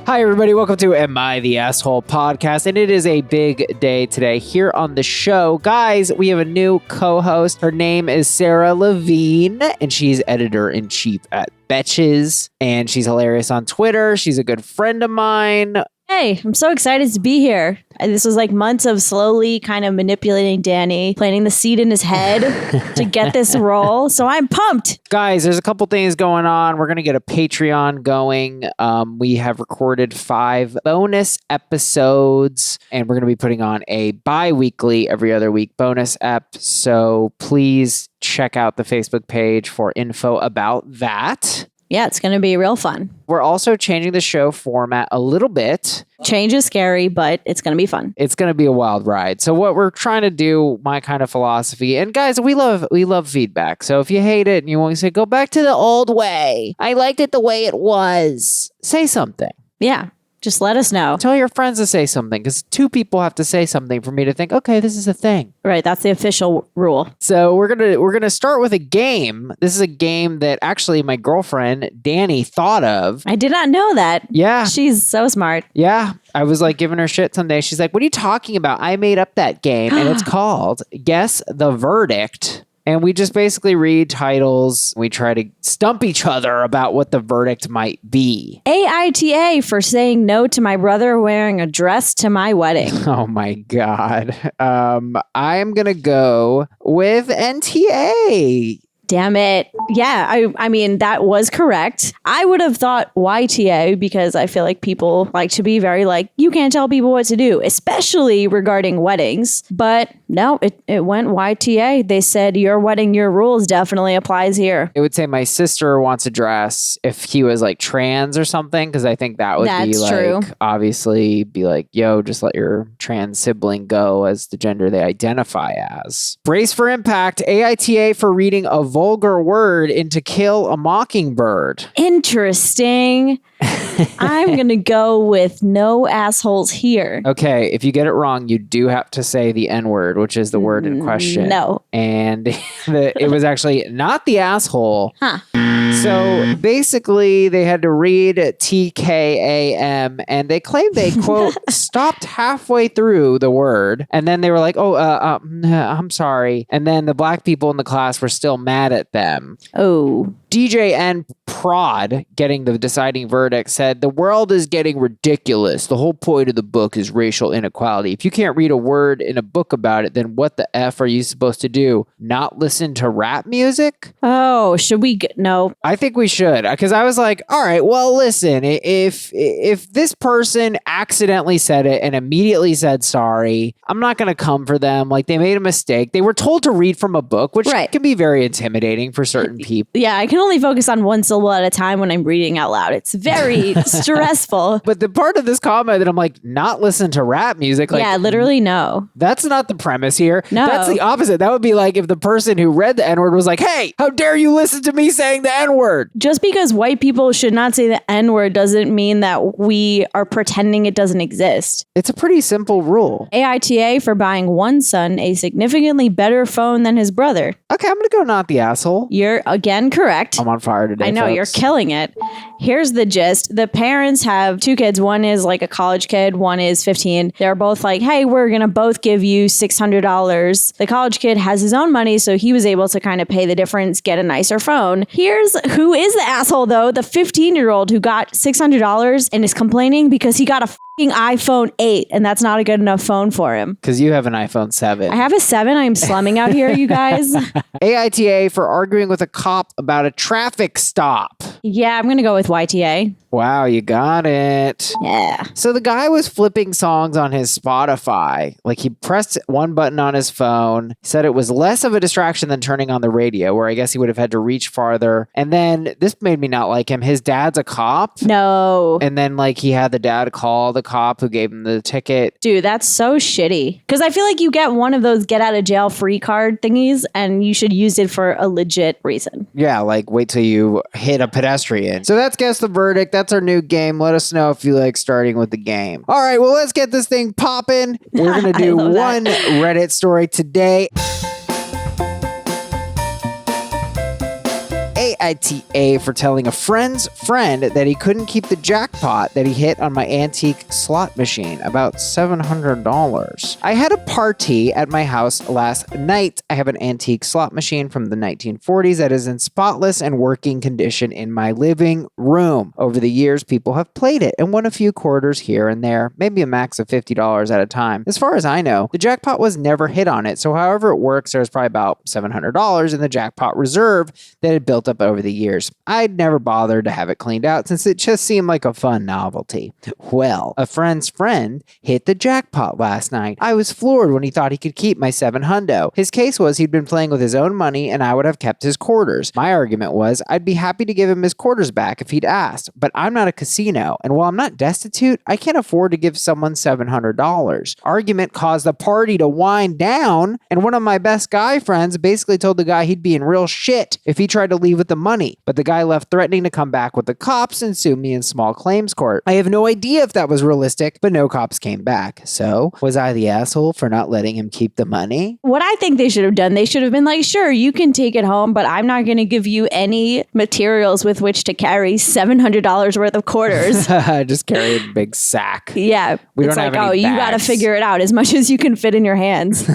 Hi, everybody. Welcome to Am I the Asshole podcast. And it is a big day today here on the show. Guys, we have a new co-host. Her name is Sarah Levine, and she's editor-in-chief at Betches. And she's hilarious on Twitter. She's a good friend of mine. Hey, I'm so excited to be here. This was like months of slowly kind of manipulating Danny, planting the seed in his head to get this role. So I'm pumped. Guys, there's a couple things going on. We're going to get a Patreon going. We have recorded 5 bonus episodes, and we're going to be putting on a bi-weekly, every other week bonus ep. So please check out the Facebook page for info about that. Yeah, it's going to be real fun. We're also changing the show format a little bit. Change is scary, but it's going to be fun. It's going to be a wild ride. So what we're trying to do, my kind of philosophy, and guys, we love feedback. So if you hate it and you want to say, go back to the old way. I liked it the way it was. Say something. Yeah. Just let us know. Tell your friends to say something, because 2 people have to say something for me to think, okay, this is a thing. Right, that's the official rule. So we're gonna start with a game. This is a game that actually my girlfriend Danny thought of. I did not know that. Yeah, she's so smart. Yeah, I was like giving her shit someday. She's like, "What are you talking about? I made up that game, and it's called Guess the Verdict." And we just basically read titles. We try to stump each other about what the verdict might be. AITA for saying no to my brother wearing a dress to my wedding. Oh my God. I'm going to go with NTA. Damn it. Yeah, I mean, that was correct. I would have thought YTA because I feel like people like to be very like, you can't tell people what to do, especially regarding weddings. But no, it went YTA. They said your wedding, your rules definitely applies here. It would say my sister wants a dress if he was like trans or something, because I think that would be like, true. Obviously be like, yo, just let your trans sibling go as the gender they identify as. Brace for impact. AITA for reading a vulgar word into Kill a Mockingbird. Interesting. I'm going to go with no assholes here. Okay, if you get it wrong, you do have to say the N-word, which is the word in question. No. And it was actually not the asshole. Huh. So basically, they had to read TKAM, and they claimed they, quote, stopped halfway through the word, and then they were like, I'm sorry. And then the black people in the class were still mad at them. Oh. DJ N. Prod, getting the deciding verdict, said, the world is getting ridiculous. The whole point of the book is racial inequality. If you can't read a word in a book about it, then what the F are you supposed to do? Not listen to rap music? Oh, should we? No. I think we should, because I was like, all right, well, listen, if this person accidentally said it and immediately said sorry, I'm not going to come for them. Like, they made a mistake. They were told to read from a book, which can be very intimidating for certain people. Yeah, I can only focus on one syllable at a time when I'm reading out loud. It's very stressful. But the part of this comment that I'm like, not listen to rap music. Like, yeah, literally no. That's not the premise here. No. That's the opposite. That would be like if the person who read the N-word was like, hey, how dare you listen to me saying the N-word? Just because white people should not say the N-word doesn't mean that we are pretending it doesn't exist. It's a pretty simple rule. AITA for buying one son a significantly better phone than his brother. Okay, I'm going to go not the asshole. You're again correct. I'm on fire today, I know, folks. You're killing it. Here's the gist. The parents have 2 kids. One is like a college kid. One is 15. They're both like, hey, we're going to both give you $600. The college kid has his own money, so he was able to kind of pay the difference, get a nicer phone. Here's who is the asshole, though. The 15-year-old who got $600 and is complaining because he got a fucking iPhone 8, and that's not a good enough phone for him. Because you have an iPhone 7. I have a 7. I'm slumming out here, you guys. AITA for arguing with a cop about a traffic stop. Yeah, I'm going to go with YTA. Wow, you got it. Yeah. So the guy was flipping songs on his Spotify. Like, he pressed one button on his phone. He said it was less of a distraction than turning on the radio, where I guess he would have had to reach farther. And then this made me not like him. His dad's a cop. No. And then like he had the dad call the cop who gave him the ticket. Dude, that's so shitty. Because I feel like you get one of those get out of jail free card thingies and you should use it for a legit reason. Yeah, like wait till you hit a pedestrian. So that's Guess the Verdict. That's our new game. Let us know if you like starting with the game. All right, well, let's get this thing popping. We're going to do one Reddit story today. AITA for telling a friend's friend that he couldn't keep the jackpot that he hit on my antique slot machine, about $700. I had a party at my house last night. I have an antique slot machine from the 1940s that is in spotless and working condition in my living room. Over the years, people have played it and won a few quarters here and there, maybe a max of $50 at a time. As far as I know, the jackpot was never hit on it, so however it works, there's probably about $700 in the jackpot reserve that had built up over the years. I'd never bothered to have it cleaned out since it just seemed like a fun novelty. Well, a friend's friend hit the jackpot last night. I was floored when he thought he could keep my $700. His case was he'd been playing with his own money and I would have kept his quarters. My argument was I'd be happy to give him his quarters back if he'd asked, but I'm not a casino, and while I'm not destitute, I can't afford to give someone $700. Argument caused the party to wind down, and one of my best guy friends basically told the guy he'd be in real shit if he tried to leave with the money, but the guy left threatening to come back with the cops and sue me in small claims court. I have no idea if that was realistic, but no cops came back. So, was I the asshole for not letting him keep the money? What I think they should have done, they should have been like, sure, you can take it home, but I'm not going to give you any materials with which to carry $700 worth of quarters. Just carry a big sack. Yeah. We it's don't like, have any you got to bags. figure it out as much as you can fit in your hands.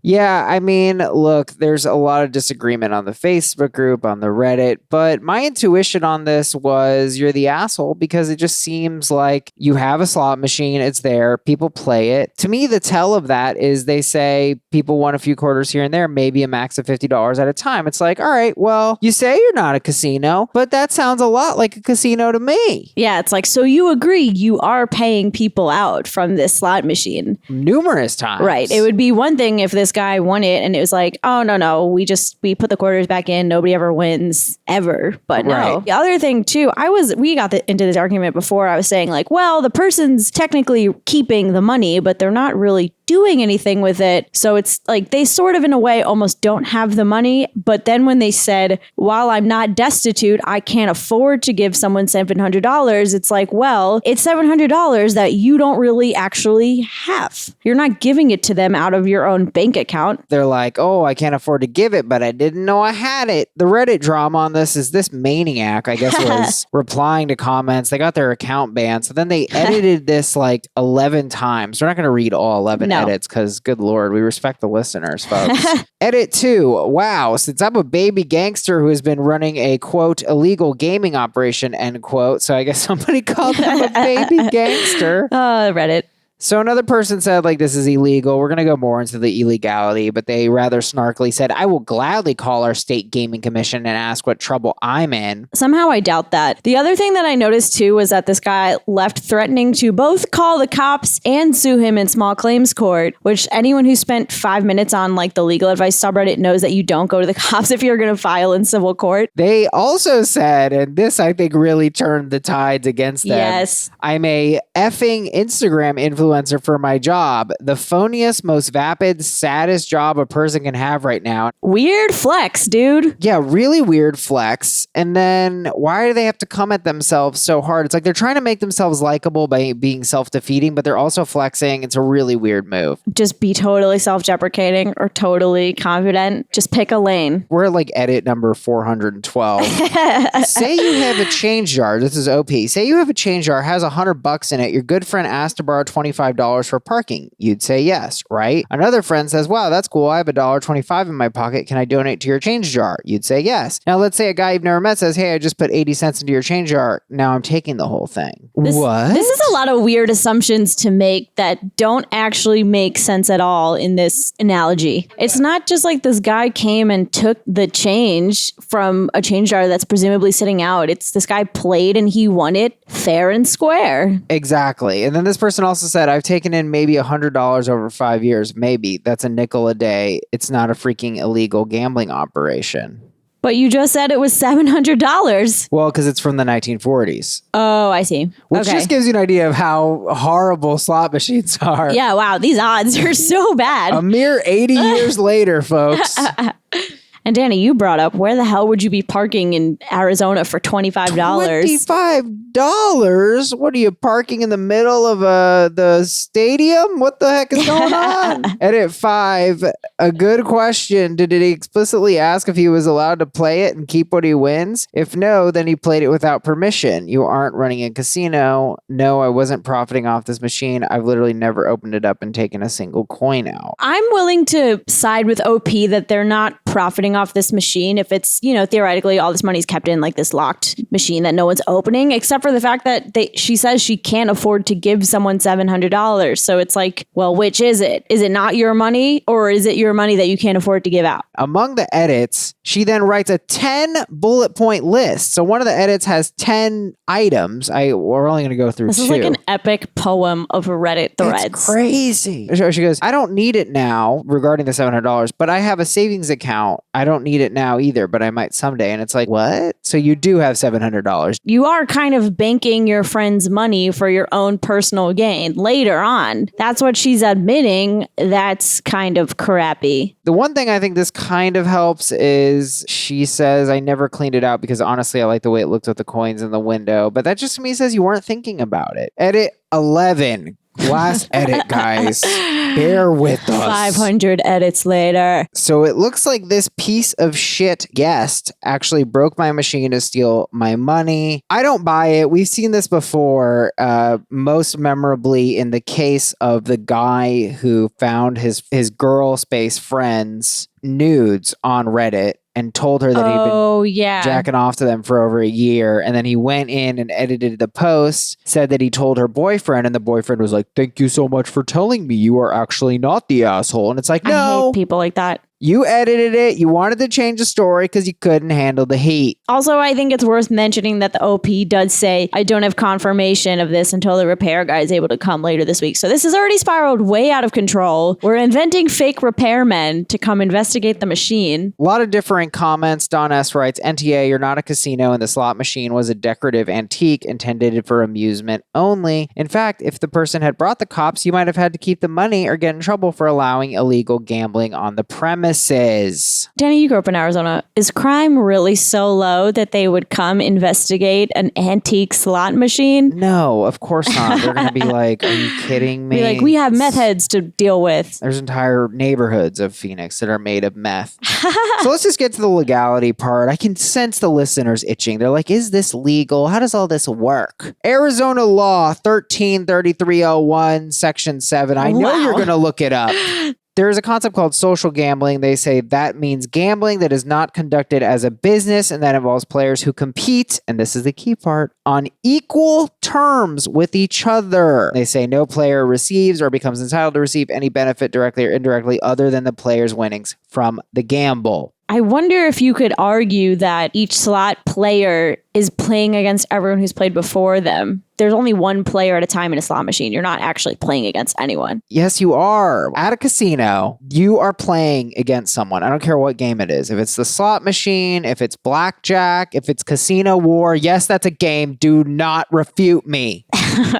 Yeah, I mean, look, there's a lot of disagreement on the Facebook group, on the Reddit, but my intuition on this was you're the asshole because it just seems like you have a slot machine, it's there, people play it. To me, the tell of that is they say people won a few quarters here and there, maybe a max of $50 at a time. It's like, all right, well, you say you're not a casino, but that sounds a lot like a casino to me. Yeah, it's like, so you agree you are paying people out from this slot machine. Numerous times. Right. It would be one thing if this guy won it and it was like, oh, no, we put the quarters back in. Nobody ever wins ever. But no. Right. The other thing too, we got into this argument before. I was saying like, well, the person's technically keeping the money, but they're not really doing anything with it. So it's like they sort of in a way almost don't have the money. But then when they said, while I'm not destitute, I can't afford to give someone $700, it's like, well, it's $700 that you don't really actually have. You're not giving it to them out of your own bank account. They're like, oh, I can't afford to give it, but I didn't know I had it. The Reddit drama on this is this maniac, I guess, was replying to comments. They got their account banned. So then they edited this like 11 times. We're not going to read all 11 edits because, good Lord, we respect the listeners, folks. Edit 2. Wow, since I'm a baby gangster who has been running a, quote, illegal gaming operation, end quote. So I guess somebody called him a baby gangster. Reddit. So another person said, like, this is illegal. We're going to go more into the illegality, but they rather snarkily said, I will gladly call our state gaming commission and ask what trouble I'm in. Somehow I doubt that. The other thing that I noticed too was that this guy left threatening to both call the cops and sue him in small claims court, which anyone who spent 5 minutes on like the legal advice subreddit knows that you don't go to the cops if you're going to file in civil court. They also said, and this I think really turned the tides against them. Yes. I'm a effing Instagram influencer for my job. The phoniest, most vapid, saddest job a person can have right now. Weird flex, dude. Yeah, really weird flex. And then why do they have to come at themselves so hard? It's like they're trying to make themselves likable by being self-defeating, but they're also flexing. It's a really weird move. Just be totally self-deprecating or totally confident. Just pick a lane. We're at like edit number 412. Say you have a change jar. This is OP. Say you have a change jar, has $100 in it. Your good friend asked to borrow $25 for parking. You'd say yes, right? Another friend says, wow, that's cool. I have $1.25 in my pocket. Can I donate to your change jar? You'd say yes. Now let's say a guy you've never met says, hey, I just put 80 cents into your change jar. Now I'm taking the whole thing. What? This is a lot of weird assumptions to make that don't actually make sense at all in this analogy. It's not just like this guy came and took the change from a change jar that's presumably sitting out. It's this guy played and he won it fair and square. Exactly. And then this person also said, I've taken in maybe $100 over 5 years. Maybe. That's a nickel a day. It's not a freaking illegal gambling operation. But you just said it was $700. Well, because it's from the 1940s. Oh, I see. Which just gives you an idea of how horrible slot machines are. Yeah, wow. These odds are so bad. A mere 80 years later, folks. And Danny, you brought up, where the hell would you be parking in Arizona for $25? $25? What are you, parking in the middle of the stadium? What the heck is going on? Edit 5. A good question. Did it explicitly ask if he was allowed to play it and keep what he wins? If no, then he played it without permission. You aren't running a casino. No, I wasn't profiting off this machine. I've literally never opened it up and taken a single coin out. I'm willing to side with OP that they're not profiting off this machine if it's, theoretically all this money's kept in like this locked machine that no one's opening, except for the fact that she says she can't afford to give someone $700. So it's like, well, which is it? Is it not your money, or is it your money that you can't afford to give out? Among the edits, she then writes a 10 bullet point list. So one of the edits has 10 items. We're only going to go through 2. This is like an epic poem of Reddit threads. It's crazy. She goes, I don't need it now regarding the $700, but I have a savings account. I don't need it now either, but I might someday. And it's like, what? So you do have $700. You are kind of banking your friend's money for your own personal gain later on. That's what she's admitting. That's kind of crappy. The one thing I think this kind of helps is she says, I never cleaned it out because honestly, I like the way it looked with the coins in the window. But that just to me says you weren't thinking about it. Edit 11. Last edit, guys. Bear with us. 500 edits later. So it looks like this piece of shit guest actually broke my machine to steal my money. I don't buy it. We've seen this before, most memorably in the case of the guy who found his girl space friends nudes on Reddit and told her that he'd been jacking off to them for over a year. And then he went in and edited the post, said that he told her boyfriend, and the boyfriend was like, thank you so much for telling me. You are actually not the asshole. And it's like, no. I hate people like that. You edited it. You wanted to change the story because you couldn't handle the heat. Also, I think it's worth mentioning that the OP does say, I don't have confirmation of this until the repair guy is able to come later this week. So this has already spiraled way out of control. We're inventing fake repairmen to come investigate the machine. A lot of differing comments. Don S. writes, NTA, you're not a casino, and the slot machine was a decorative antique intended for amusement only. In fact, if the person had brought the cops, you might have had to keep the money or get in trouble for allowing illegal gambling on the premise. Danny, you grew up in Arizona. Is crime really so low that they would come investigate an antique slot machine? No, of course not. They're going to be like, are you kidding me? Be like, we have meth heads to deal with. There's entire neighborhoods of Phoenix that are made of meth. So let's just get to the legality part. I can sense the listeners itching. They're like, is this legal? How does all this work? Arizona law 133301, section 7. I know you're going to look it up. There is a concept called social gambling. They say that means gambling that is not conducted as a business, and that involves players who compete, and this is the key part, on equal terms with each other. They say no player receives or becomes entitled to receive any benefit directly or indirectly other than the player's winnings from the gamble. I wonder if you could argue that each slot player is playing against everyone who's played before them. There's only one player at a time in a slot machine. You're not actually playing against anyone. Yes, you are. At a casino, you are playing against someone. I don't care what game it is. If it's the slot machine, if it's blackjack, if it's Casino War, yes, that's a game. Do not refute me.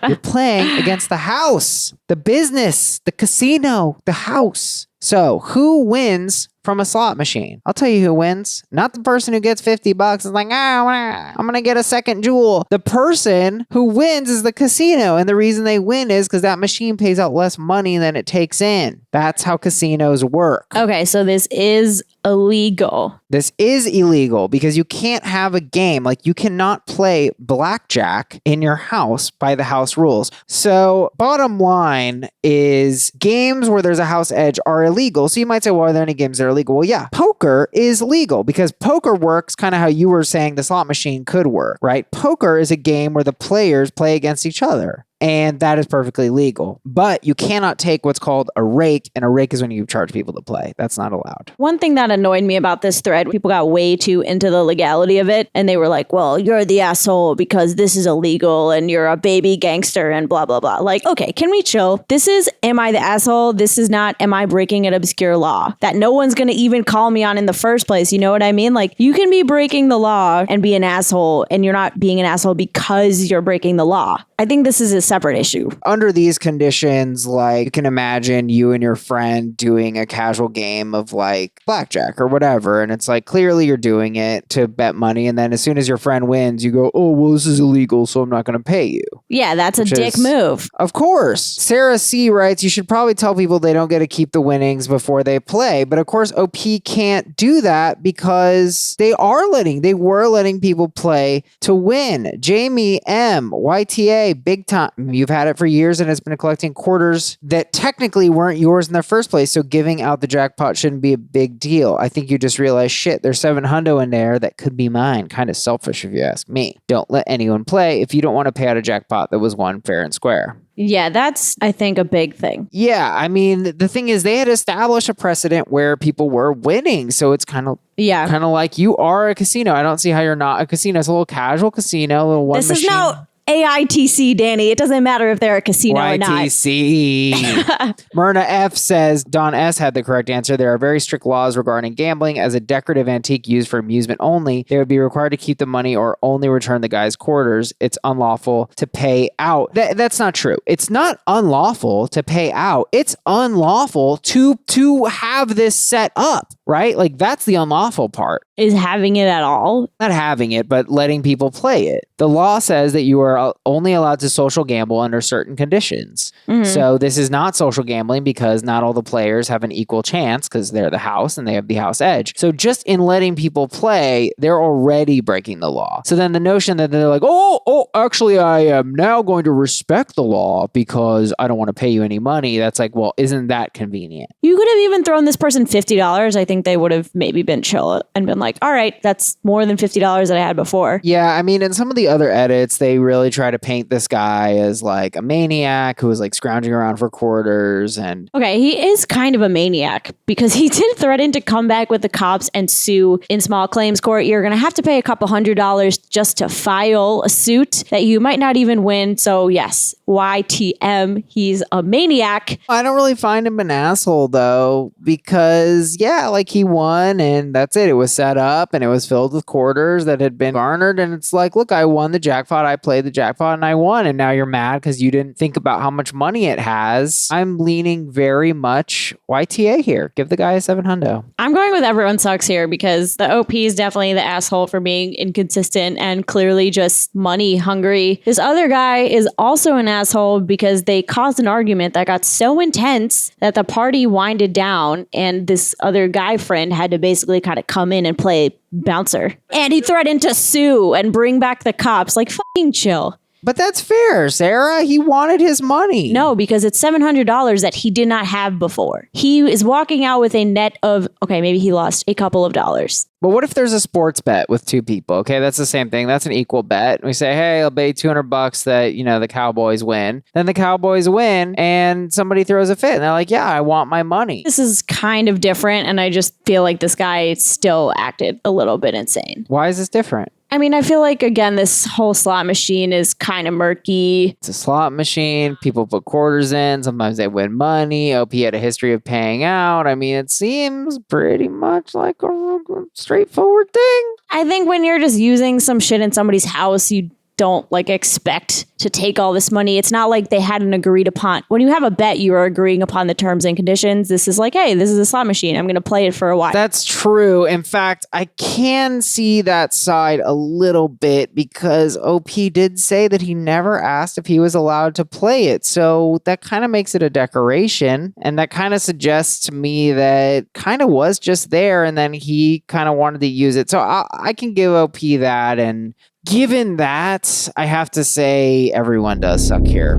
You're playing against the house, the business, the casino, the house. So who wins from a slot machine? I'll tell you who wins. Not the person who gets $50 and like, I'm going to get a second jewel. The person who wins is the casino. And the reason they win is because that machine pays out less money than it takes in. That's how casinos work. Okay, so this is illegal. This is illegal because you can't have a game. Like, you cannot play blackjack in your house by the house rules. So bottom line is games where there's a house edge are illegal. So you might say, well, are there any games that are illegal? Well, yeah, poker is legal because poker works kind of how you were saying the slot machine could work, right? Poker is a game where the players play against each other. And that is perfectly legal. But you cannot take what's called a rake, and a rake is when you charge people to play. That's not allowed. One thing that annoyed me about this thread, people got way too into the legality of it, and they were like, well, you're the asshole because this is illegal, and you're a baby gangster, and blah, blah, blah. Like, okay, can we chill? This is, am I the asshole? This is not, am I breaking an obscure law that no one's going to even call me on in the first place? You know what I mean? Like, you can be breaking the law and be an asshole, and you're not being an asshole because you're breaking the law. I think this is as separate issue. Under these conditions, like you can imagine you and your friend doing a casual game of like blackjack or whatever. And it's like, clearly you're doing it to bet money. And then as soon as your friend wins, you go, oh, well, this is illegal, so I'm not going to pay you. Yeah, that's a dick move. Of course. Sarah C writes, you should probably tell people they don't get to keep the winnings before they play. But of course, OP can't do that because they were letting people play to win. Jamie M, YTA, big time. You've had it for years and it's been collecting quarters that technically weren't yours in the first place. So giving out the jackpot shouldn't be a big deal. I think you just realize, shit, there's $700 in there that could be mine. Kind of selfish if you ask me. Don't let anyone play if you don't want to pay out a jackpot that was won fair and square. Yeah, that's, I think, a big thing. Yeah, I mean, the thing is they had established a precedent where people were winning. So it's kind of like you are a casino. I don't see how you're not a casino. It's a little casual casino, a little one machine. This is now AITC, Danny. It doesn't matter if they're a casino or not. YTC. Myrna F says, Don S had the correct answer. There are very strict laws regarding gambling. As a decorative antique used for amusement only, they would be required to keep the money or only return the guy's quarters. It's unlawful to pay out. That's not true. It's not unlawful to pay out. It's unlawful to have this set up, right? Like that's the unlawful part. Is having it at all? Not having it, but letting people play it. The law says that you are only allowed to social gamble under certain conditions. Mm-hmm. So this is not social gambling because not all the players have an equal chance because they're the house and they have the house edge. So just in letting people play, they're already breaking the law. So then the notion that they're like, actually, I am now going to respect the law because I don't want to pay you any money. That's like, well, isn't that convenient? You could have even thrown this person $50. I think they would have maybe been chill and been like, all right, that's more than $50 that I had before. Yeah, I mean, in some of the other edits, they really try to paint this guy as like a maniac who was like scrounging around for quarters and... Okay, he is kind of a maniac because he did threaten to come back with the cops and sue in small claims court. You're going to have to pay a couple $100 just to file a suit that you might not even win. So yes, YTM, he's a maniac. I don't really find him an asshole though, because yeah, like he won and that's it. It was set up and it was filled with quarters that had been garnered. And it's like, look, I won the jackpot. I played the jackpot and I won. And now you're mad because you didn't think about how much money it has. I'm leaning very much YTA here. Give the guy a $700. I'm going with everyone sucks here because the OP is definitely the asshole for being inconsistent and clearly just money hungry. This other guy is also an asshole because they caused an argument that got so intense that the party winded down and this other guy friend had to basically kind of come in and play bouncer. And he threatened to sue and bring back the cops. Like, fucking chill. But that's fair, Sarah. He wanted his money. No, because it's $700 that he did not have before. He is walking out with a net of, okay, maybe he lost a couple of dollars. But what if there's a sports bet with two people? Okay, that's the same thing. That's an equal bet. We say, hey, I'll bet you $200 that, the Cowboys win. Then the Cowboys win and somebody throws a fit. And they're like, yeah, I want my money. This is kind of different. And I just feel like this guy still acted a little bit insane. Why is this different? I mean, I feel like, again, this whole slot machine is kind of murky. It's a slot machine. People put quarters in. Sometimes they win money. OP had a history of paying out. I mean, it seems pretty much like a straightforward thing. I think when you're just using some shit in somebody's house, you don't expect to take all this money. It's not like they hadn't agreed upon. When you have a bet, you are agreeing upon the terms and conditions. This is like, hey, this is a slot machine. I'm going to play it for a while. That's true. In fact, I can see that side a little bit because OP did say that he never asked if he was allowed to play it. So that kind of makes it a decoration. And that kind of suggests to me that kind of was just there and then he kind of wanted to use it. So I can give OP that. And given that, I have to say everyone does suck here.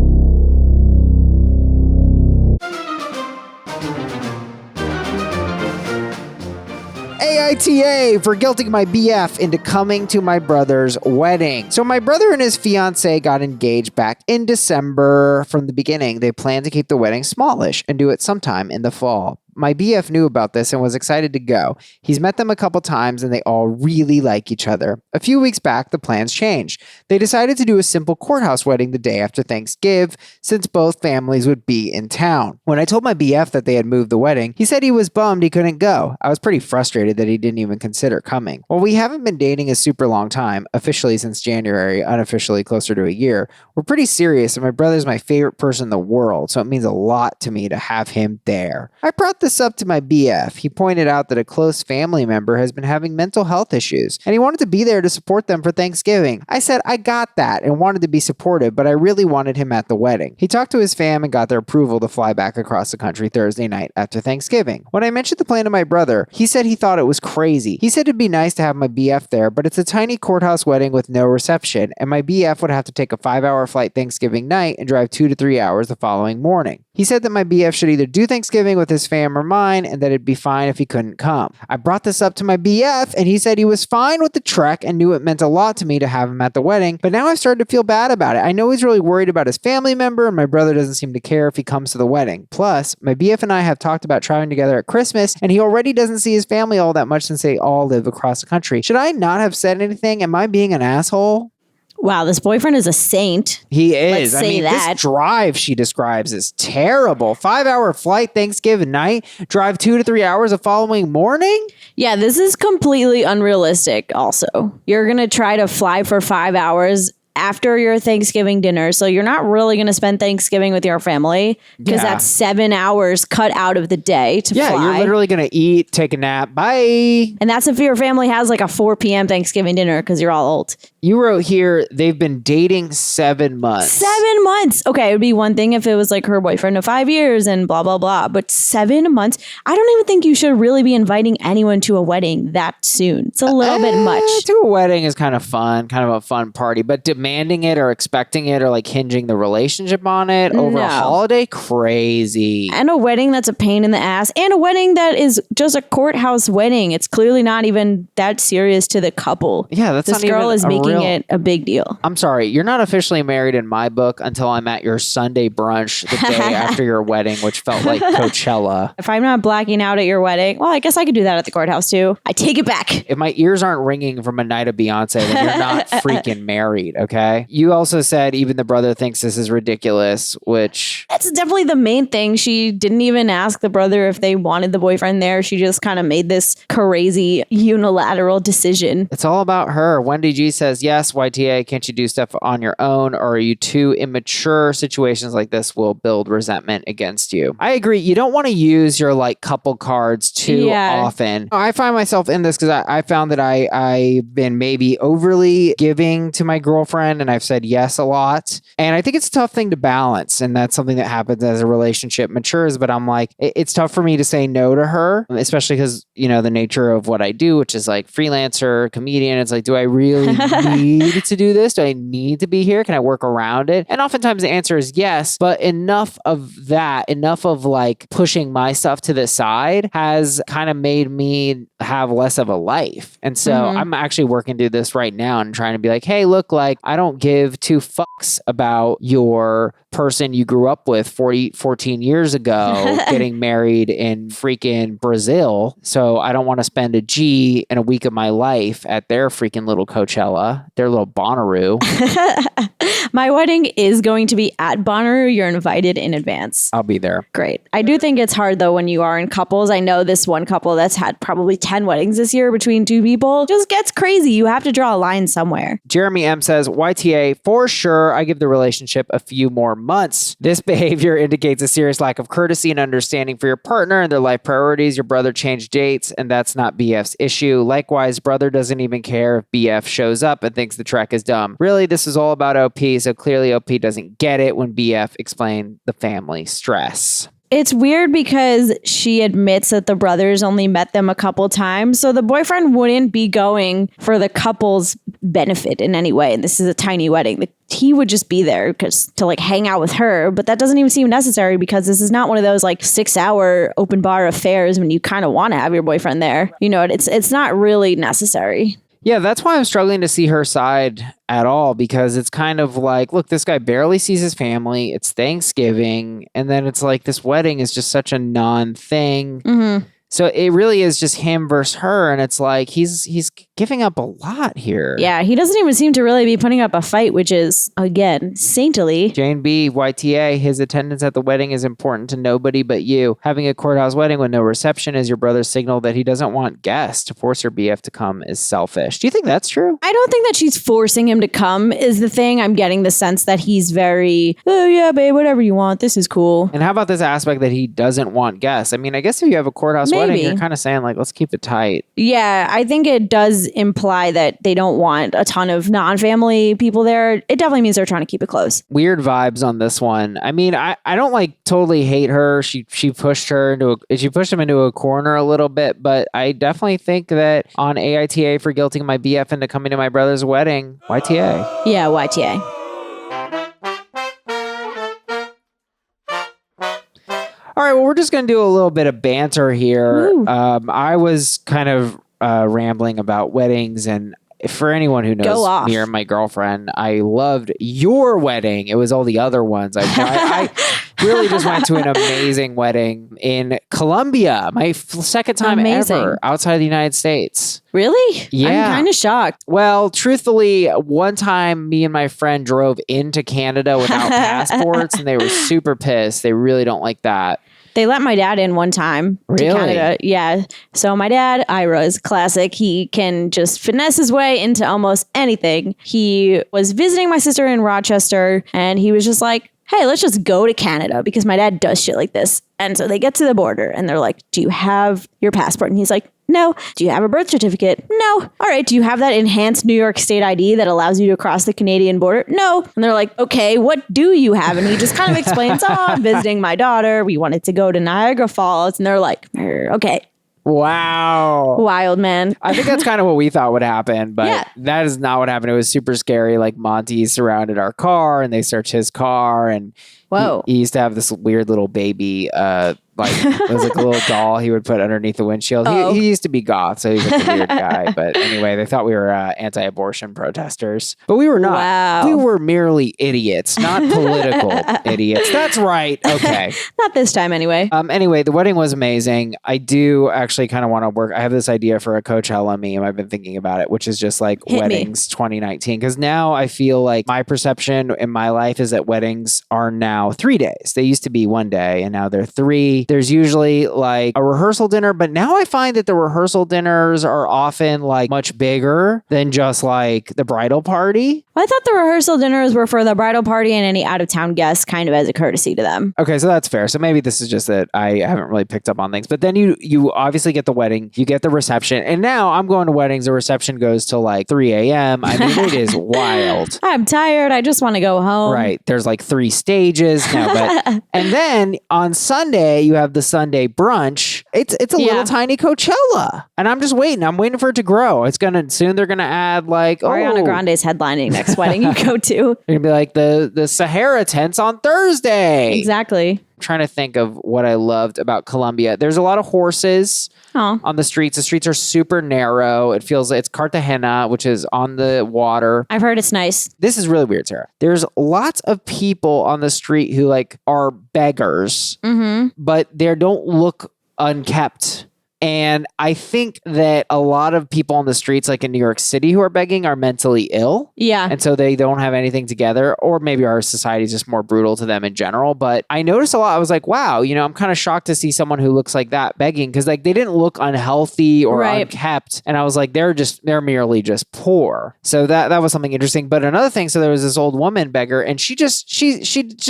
AITA for guilting my BF into coming to my brother's wedding. So my brother and his fiancé got engaged back in December. From the beginning, they planned to keep the wedding smallish and do it sometime in the fall. My BF knew about this and was excited to go. He's met them a couple times and they all really like each other. A few weeks back, the plans changed. They decided to do a simple courthouse wedding the day after Thanksgiving, since both families would be in town. When I told my BF that they had moved the wedding, he said he was bummed he couldn't go. I was pretty frustrated that he didn't even consider coming. While we haven't been dating a super long time, officially since January, unofficially closer to a year, we're pretty serious and my brother's my favorite person in the world, so it means a lot to me to have him there. I brought this up to my BF. He pointed out that a close family member has been having mental health issues and he wanted to be there to support them for Thanksgiving. I said I got that and wanted to be supportive, but I really wanted him at the wedding. He talked to his fam and got their approval to fly back across the country Thursday night after Thanksgiving. When I mentioned the plan to my brother, he said he thought it was crazy. He said it'd be nice to have my BF there, but it's a tiny courthouse wedding with no reception, and my BF would have to take a 5-hour flight Thanksgiving night and drive 2 to 3 hours the following morning. He said that my BF should either do Thanksgiving with his fam or mine, and that it'd be fine if he couldn't come. I brought this up to my BF, and he said he was fine with the trek and knew it meant a lot to me to have him at the wedding, but now I've started to feel bad about it. I know he's really worried about his family member, and my brother doesn't seem to care if he comes to the wedding. Plus, my BF and I have talked about traveling together at Christmas, and he already doesn't see his family all that much since they all live across the country. Should I not have said anything? Am I being an asshole? Wow, this boyfriend is a saint. He is. Let's say that. This drive she describes is terrible. 5-hour flight Thanksgiving night, drive 2 to 3 hours the following morning? Yeah, this is completely unrealistic also. You're going to try to fly for 5 hours after your Thanksgiving dinner. So you're not really going to spend Thanksgiving with your family because that's 7 hours cut out of the day to fly. Yeah, you're literally going to eat, take a nap, bye. And that's if your family has like a 4 p.m. Thanksgiving dinner because you're all old. You wrote here, they've been dating 7 months. 7 months. Okay, it would be one thing if it was like her boyfriend of 5 years and blah, blah, blah. But 7 months? I don't even think you should really be inviting anyone to a wedding that soon. It's a little bit much. To a wedding is kind of fun, kind of a fun party. But demanding it or expecting it or like hinging the relationship on it over a holiday, crazy. And a wedding that's a pain in the ass. And a wedding that is just a courthouse wedding. It's clearly not even that serious to the couple. Yeah, that's this not girl even is making it a big deal. I'm sorry, you're not officially married in my book until I'm at your Sunday brunch the day after your wedding, which felt like Coachella. If I'm not blacking out at your wedding, well, I guess I could do that at the courthouse too. I take it back. If my ears aren't ringing from a night of Beyonce, then you're not freaking married, okay? You also said even the brother thinks this is ridiculous, which... That's definitely the main thing. She didn't even ask the brother if they wanted the boyfriend there. She just kind of made this crazy unilateral decision. It's all about her. Wendy G says, yes, YTA, can't you do stuff on your own? Or are you too immature? Situations like this will build resentment against you. I agree. You don't want to use your like couple cards too often. I find myself in this because I found that I've been maybe overly giving to my girlfriend and I've said yes a lot. And I think it's a tough thing to balance. And that's something that happens as a relationship matures. But I'm like, it's tough for me to say no to her, especially because, you know, the nature of what I do, which is like freelancer, comedian. It's like, do I really need to do this? Do I need to be here? Can I work around it? And oftentimes the answer is yes, but enough of that, enough of like pushing my stuff to the side has kind of made me have less of a life. And so I'm actually working through this right now and trying to be like, hey, look, like I don't give 2 fucks about your person you grew up with 14 years ago getting married in freaking Brazil. So I don't want to spend a G in a week of my life at their freaking little Coachella, their little Bonnaroo. My wedding is going to be at Bonnaroo. You're invited in advance. I'll be there. Great. I do think it's hard though when you are in couples. I know this one couple that's had probably 10 weddings this year between 2 people just gets crazy. You have to draw a line somewhere. Jeremy M says, YTA, for sure, I give the relationship a few more months. This behavior indicates a serious lack of courtesy and understanding for your partner and their life priorities. Your brother changed dates, and that's not BF's issue. Likewise, brother doesn't even care if BF shows up and thinks the trek is dumb. Really, this is all about OP, so clearly OP doesn't get it when BF explained the family stress. It's weird because she admits that the brothers only met them a couple times. So the boyfriend wouldn't be going for the couple's benefit in any way. And this is a tiny wedding. He would just be there to like hang out with her. But that doesn't even seem necessary because this is not one of those like 6-hour open bar affairs when you kind of want to have your boyfriend there. You know, it's not really necessary. Yeah, that's why I'm struggling to see her side at all, because it's kind of like, look, this guy barely sees his family. It's Thanksgiving. And then it's like this wedding is just such a non-thing. Mm-hmm. So it really is just him versus her. And it's like he's giving up a lot here. Yeah, he doesn't even seem to really be putting up a fight, which is, again, saintly. Jane B, YTA, his attendance at the wedding is important to nobody but you. Having a courthouse wedding with no reception is your brother's signal that he doesn't want guests. To force her BF to come is selfish. Do you think that's true? I don't think that she's forcing him to come is the thing. I'm getting the sense that he's very, oh yeah, babe, whatever you want. This is cool. And how about this aspect that he doesn't want guests? I mean, I guess if you have a courthouse wedding, you're kind of saying like, let's keep it tight. Yeah, I think it does imply that they don't want a ton of non-family people there. It definitely means they're trying to keep it close. Weird vibes on this one. I mean, I don't like totally hate her. She pushed him into a corner a little bit, but I definitely think that on AITA for guilting my BF into coming to my brother's wedding, YTA. Yeah, YTA. All right, well, we're just going to do a little bit of banter here. I was kind of rambling about weddings, and for anyone who knows me or my girlfriend, I loved your wedding. It was all the other ones. I really just went to an amazing wedding in Colombia, my second time ever outside of the United States. Really? Yeah. I'm kind of shocked. Well, truthfully, one time me and my friend drove into Canada without passports, and they were super pissed. They really don't like that. They let my dad in one time to Canada. Yeah. So my dad, Ira, is classic. He can just finesse his way into almost anything. He was visiting my sister in Rochester, and he was just like, hey, let's just go to Canada, because my dad does shit like this. And so they get to the border and they're like, do you have your passport? And he's like, no. Do you have a birth certificate? No. All right. Do you have that enhanced New York State ID that allows you to cross the Canadian border? No. And they're like, okay, what do you have? And he just kind of explains, I'm visiting my daughter. We wanted to go to Niagara Falls. And they're like, okay. Wow. Wild, man. I think that's kind of what we thought would happen, but that is not what happened. It was super scary. Like Monty surrounded our car and they searched his car, and he used to have this weird little baby, it was like a little doll he would put underneath the windshield. He used to be goth, so he's like a weird guy. But anyway, they thought we were anti-abortion protesters, but we were not. Wow. We were merely idiots, not political idiots. That's right. Okay. Not this time anyway. Anyway, the wedding was amazing. I do actually kind of want to work. I have this idea for a Coachella meme. I've been thinking about it, which is just like weddings 2019. Because now I feel like my perception in my life is that weddings are now 3 days. They used to be 1 day, and now they're 3. There's usually like a rehearsal dinner, but now I find that the rehearsal dinners are often like much bigger than just like the bridal party. I thought the rehearsal dinners were for the bridal party and any out-of-town guests, kind of as a courtesy to them. Okay, so that's fair. So maybe this is just that I haven't really picked up on things. But then you obviously get the wedding, you get the reception, and now I'm going to weddings. The reception goes till like 3 a.m. I mean, it is wild. I'm tired. I just want to go home. Right. There's like 3 stages now, but and then on Sunday you have the Sunday brunch. It's a little tiny Coachella, and I'm just waiting. I'm waiting for it to grow. It's gonna soon. They're gonna add like Ariana Grande's headlining next wedding you go to. You're gonna be like the Sahara tents on Thursday. Exactly. I'm trying to think of what I loved about Colombia. There's a lot of horses on the streets. The streets are super narrow. It feels like it's Cartagena, which is on the water. I've heard it's nice. This is really weird, Sarah. There's lots of people on the street who like are beggars, but they don't look unkept. And I think that a lot of people on the streets, like in New York City, who are begging are mentally ill. Yeah. And so they don't have anything together, or maybe our society is just more brutal to them in general. But I noticed a lot. I was like, wow, I'm kind of shocked to see someone who looks like that begging, because like they didn't look unhealthy or unkept. And I was like, they're merely just poor. So that was something interesting. But another thing, so there was this old woman beggar, and she did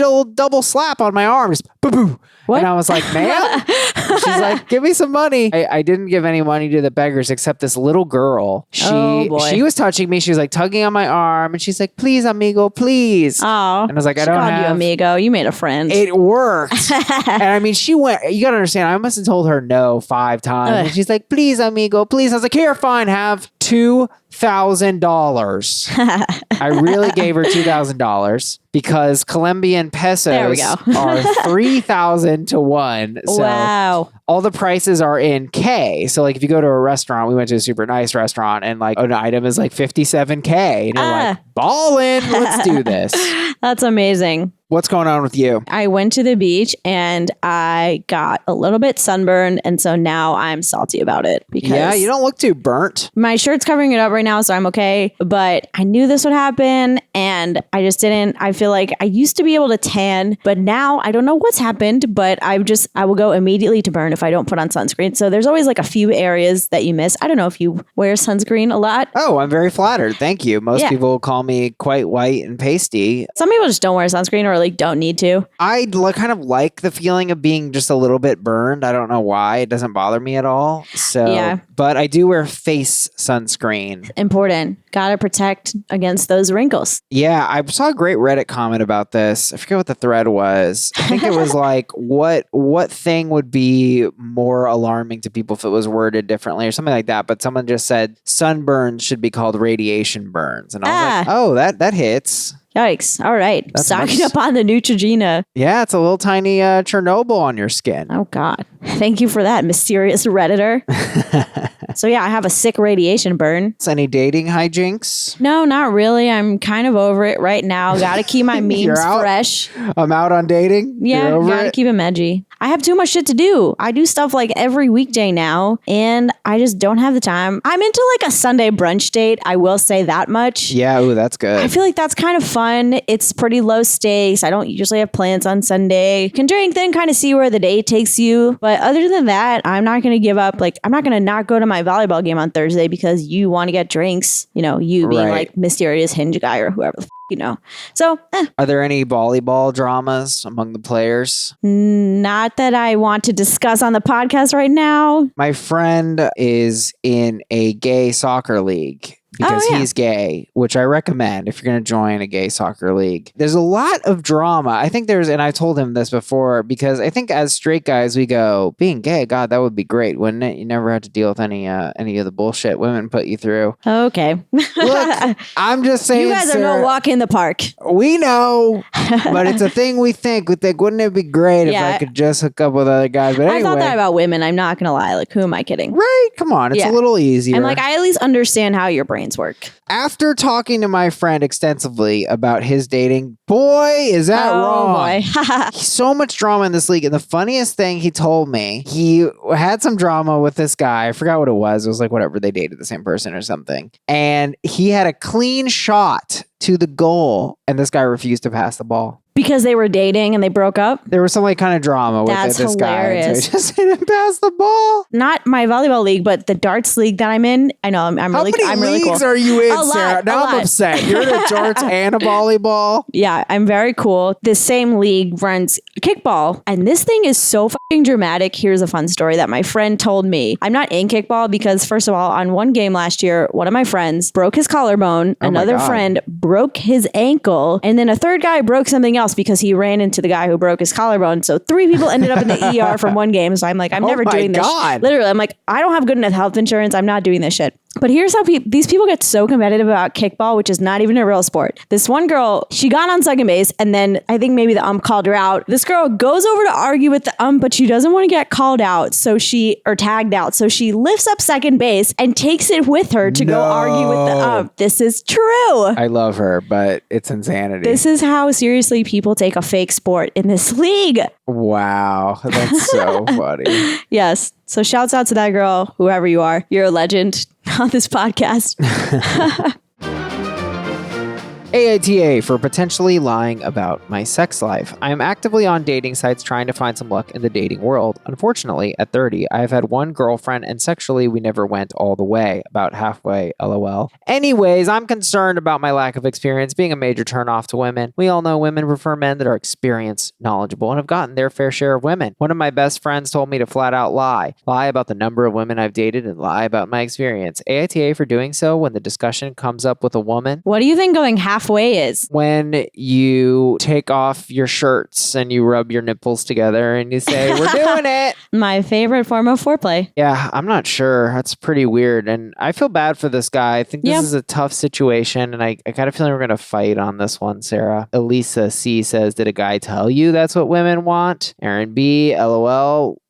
a double slap on my arm, just boo boo. What? And I was like, ma'am? She's like, give me some money. I didn't give any money to the beggars except this little girl. She was touching me. She was like tugging on my arm, and she's like, please, amigo, please. Oh. And I was like, I don't have you, amigo. You made a friend. It worked. And I mean, she went, you got to understand, I must have told her no 5 times. And she's like, please, amigo, please. I was like, here, fine, have $2,000. I really gave her $2,000 because Colombian pesos are 3,000 to 1. So wow. all the prices are in K. So like if you go to a restaurant, we went to a super nice restaurant and like an item is like 57K. And you're like, ballin', let's do this. That's amazing. What's going on with you? I went to the beach and I got a little bit sunburned. And so now I'm salty about it because you don't look too burnt. My shirt's covering it up right now, so I'm okay. But I knew this would happen and I just didn't. I feel like I used to be able to tan, but now I don't know what's happened, but I will go immediately to burn if I don't put on sunscreen. So there's always like a few areas that you miss. I don't know if you wear sunscreen a lot. Oh, I'm very flattered. Thank you. Most people call me quite white and pasty. Some people just don't wear sunscreen or like don't need to. I kind of like the feeling of being just a little bit burned. I don't know why. It doesn't bother me at all. So, but I do wear face sunscreen. Important. Gotta protect against those wrinkles. Yeah, I saw a great Reddit comment about this. I forget what the thread was. I think it was like, what thing would be more alarming to people if it was worded differently or something like that. But someone just said sunburns should be called radiation burns. And I was like, oh, that hits. Yikes. All right. Stocking up on the Neutrogena. Yeah, it's a little tiny Chernobyl on your skin. Oh, God. Thank you for that, mysterious Redditor. So, yeah, I have a sick radiation burn. Any dating hijinks? No, not really. I'm kind of over it right now. Got to keep my memes fresh. I'm out on dating? Yeah, got to keep them edgy. I have too much shit to do. I do stuff like every weekday now, and I just don't have the time. I'm into like a Sunday brunch date. I will say that much. Yeah, ooh, that's good. I feel like that's kind of fun. It's pretty low stakes. I don't usually have plans on Sunday. You can drink, then kind of see where the day takes you. But other than that, I'm not going to give up. Like, I'm not going to not go to my volleyball game on Thursday because you want to get drinks. You know, you being like mysterious hinge guy or whoever the you know. So, Are there any volleyball dramas among the players? Not that I want to discuss on the podcast right now. My friend is in a gay soccer league. Because he's gay, which I recommend if you're going to join a gay soccer league. There's a lot of drama. I think and I told him this before, because I think as straight guys, we go, being gay, God, that would be great, wouldn't it? You never have to deal with any of the bullshit women put you through. Okay. Look, I'm just saying, you guys are no walk in the park. We know, but it's a thing we think. We think, wouldn't it be great if I could just hook up with other guys? But anyway. I thought that about women. I'm not going to lie. Like, who am I kidding? Right? Come on. It's a little easier. And like, I at least understand how your brains work. After talking to my friend extensively about his dating, boy, is that wrong. Boy. So much drama in this league. And the funniest thing he told me, he had some drama with this guy. I forgot what it was. It was like whatever, they dated the same person or something. And he had a clean shot to the goal, and this guy refused to pass the ball. Because they were dating and they broke up? There was some like kind of drama with this hilarious. guy. So he just didn't pass the ball. Not my volleyball league, but the darts league that I'm in. I know I'm really cool. How many leagues are you in, Sarah? Now I'm lot. upset. You're in a darts and a volleyball. Yeah, I'm very cool. This same league runs kickball, and this thing is so fucking dramatic. Here's a fun story that my friend told me. I'm not in kickball because, first of all, on one game last year, one of my friends broke his collarbone, another friend broke his ankle, and then a third guy broke something else because he ran into the guy who broke his collarbone. So 3 people ended up in the ER from one game. So I'm like, I'm never doing this. Literally, I'm like, I don't have good enough health insurance. I'm not doing this shit. But here's how these people get so competitive about kickball, which is not even a real sport. This one girl, she got on second base, and then I think maybe the ump called her out. This girl goes over to argue with the ump, but she doesn't want to get called out, or tagged out. So she lifts up second base and takes it with her to go argue with the ump. This is true. I love her, but it's insanity. This is how seriously people take a fake sport in this league. Wow, that's so funny. Yes. So shouts out to that girl, whoever you are. You're a legend on this podcast. AITA for potentially lying about my sex life. I am actively on dating sites trying to find some luck in the dating world. Unfortunately, at 30, I have had one girlfriend and sexually we never went all the way. About halfway, lol. Anyways, I'm concerned about my lack of experience being a major turnoff to women. We all know women prefer men that are experienced, knowledgeable, and have gotten their fair share of women. One of my best friends told me to flat out lie. Lie about the number of women I've dated and lie about my experience. AITA for doing so when the discussion comes up with a woman. What do you think going half halfway is. When you take off your shirts and you rub your nipples together and you say, we're doing it. My favorite form of foreplay. Yeah, I'm not sure. That's pretty weird. And I feel bad for this guy. I think this is a tough situation. And I kind of feel like we're going to fight on this one, Sarah. Elisa C says, did a guy tell you that's what women want? Aaron B, LOL.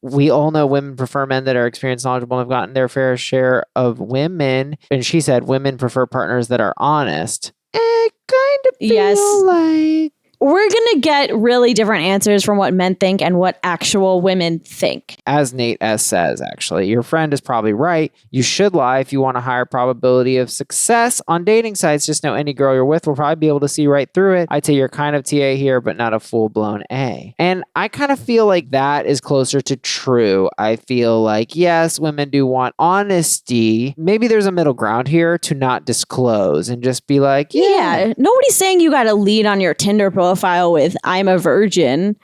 We all know women prefer men that are experienced, knowledgeable, and have gotten their fair share of women. And she said women prefer partners that are honest. I kind of feel like we're going to get really different answers from what men think and what actual women think. As Nate S. says, actually, your friend is probably right. You should lie if you want a higher probability of success. On dating sites, just know any girl you're with will probably be able to see right through it. I'd say you're kind of TA here, but not a full-blown A. And I kind of feel like that is closer to true. I feel like, yes, women do want honesty. Maybe there's a middle ground here to not disclose and just be like, yeah. Nobody's saying you got to lead on your Tinder profile with I'm a virgin.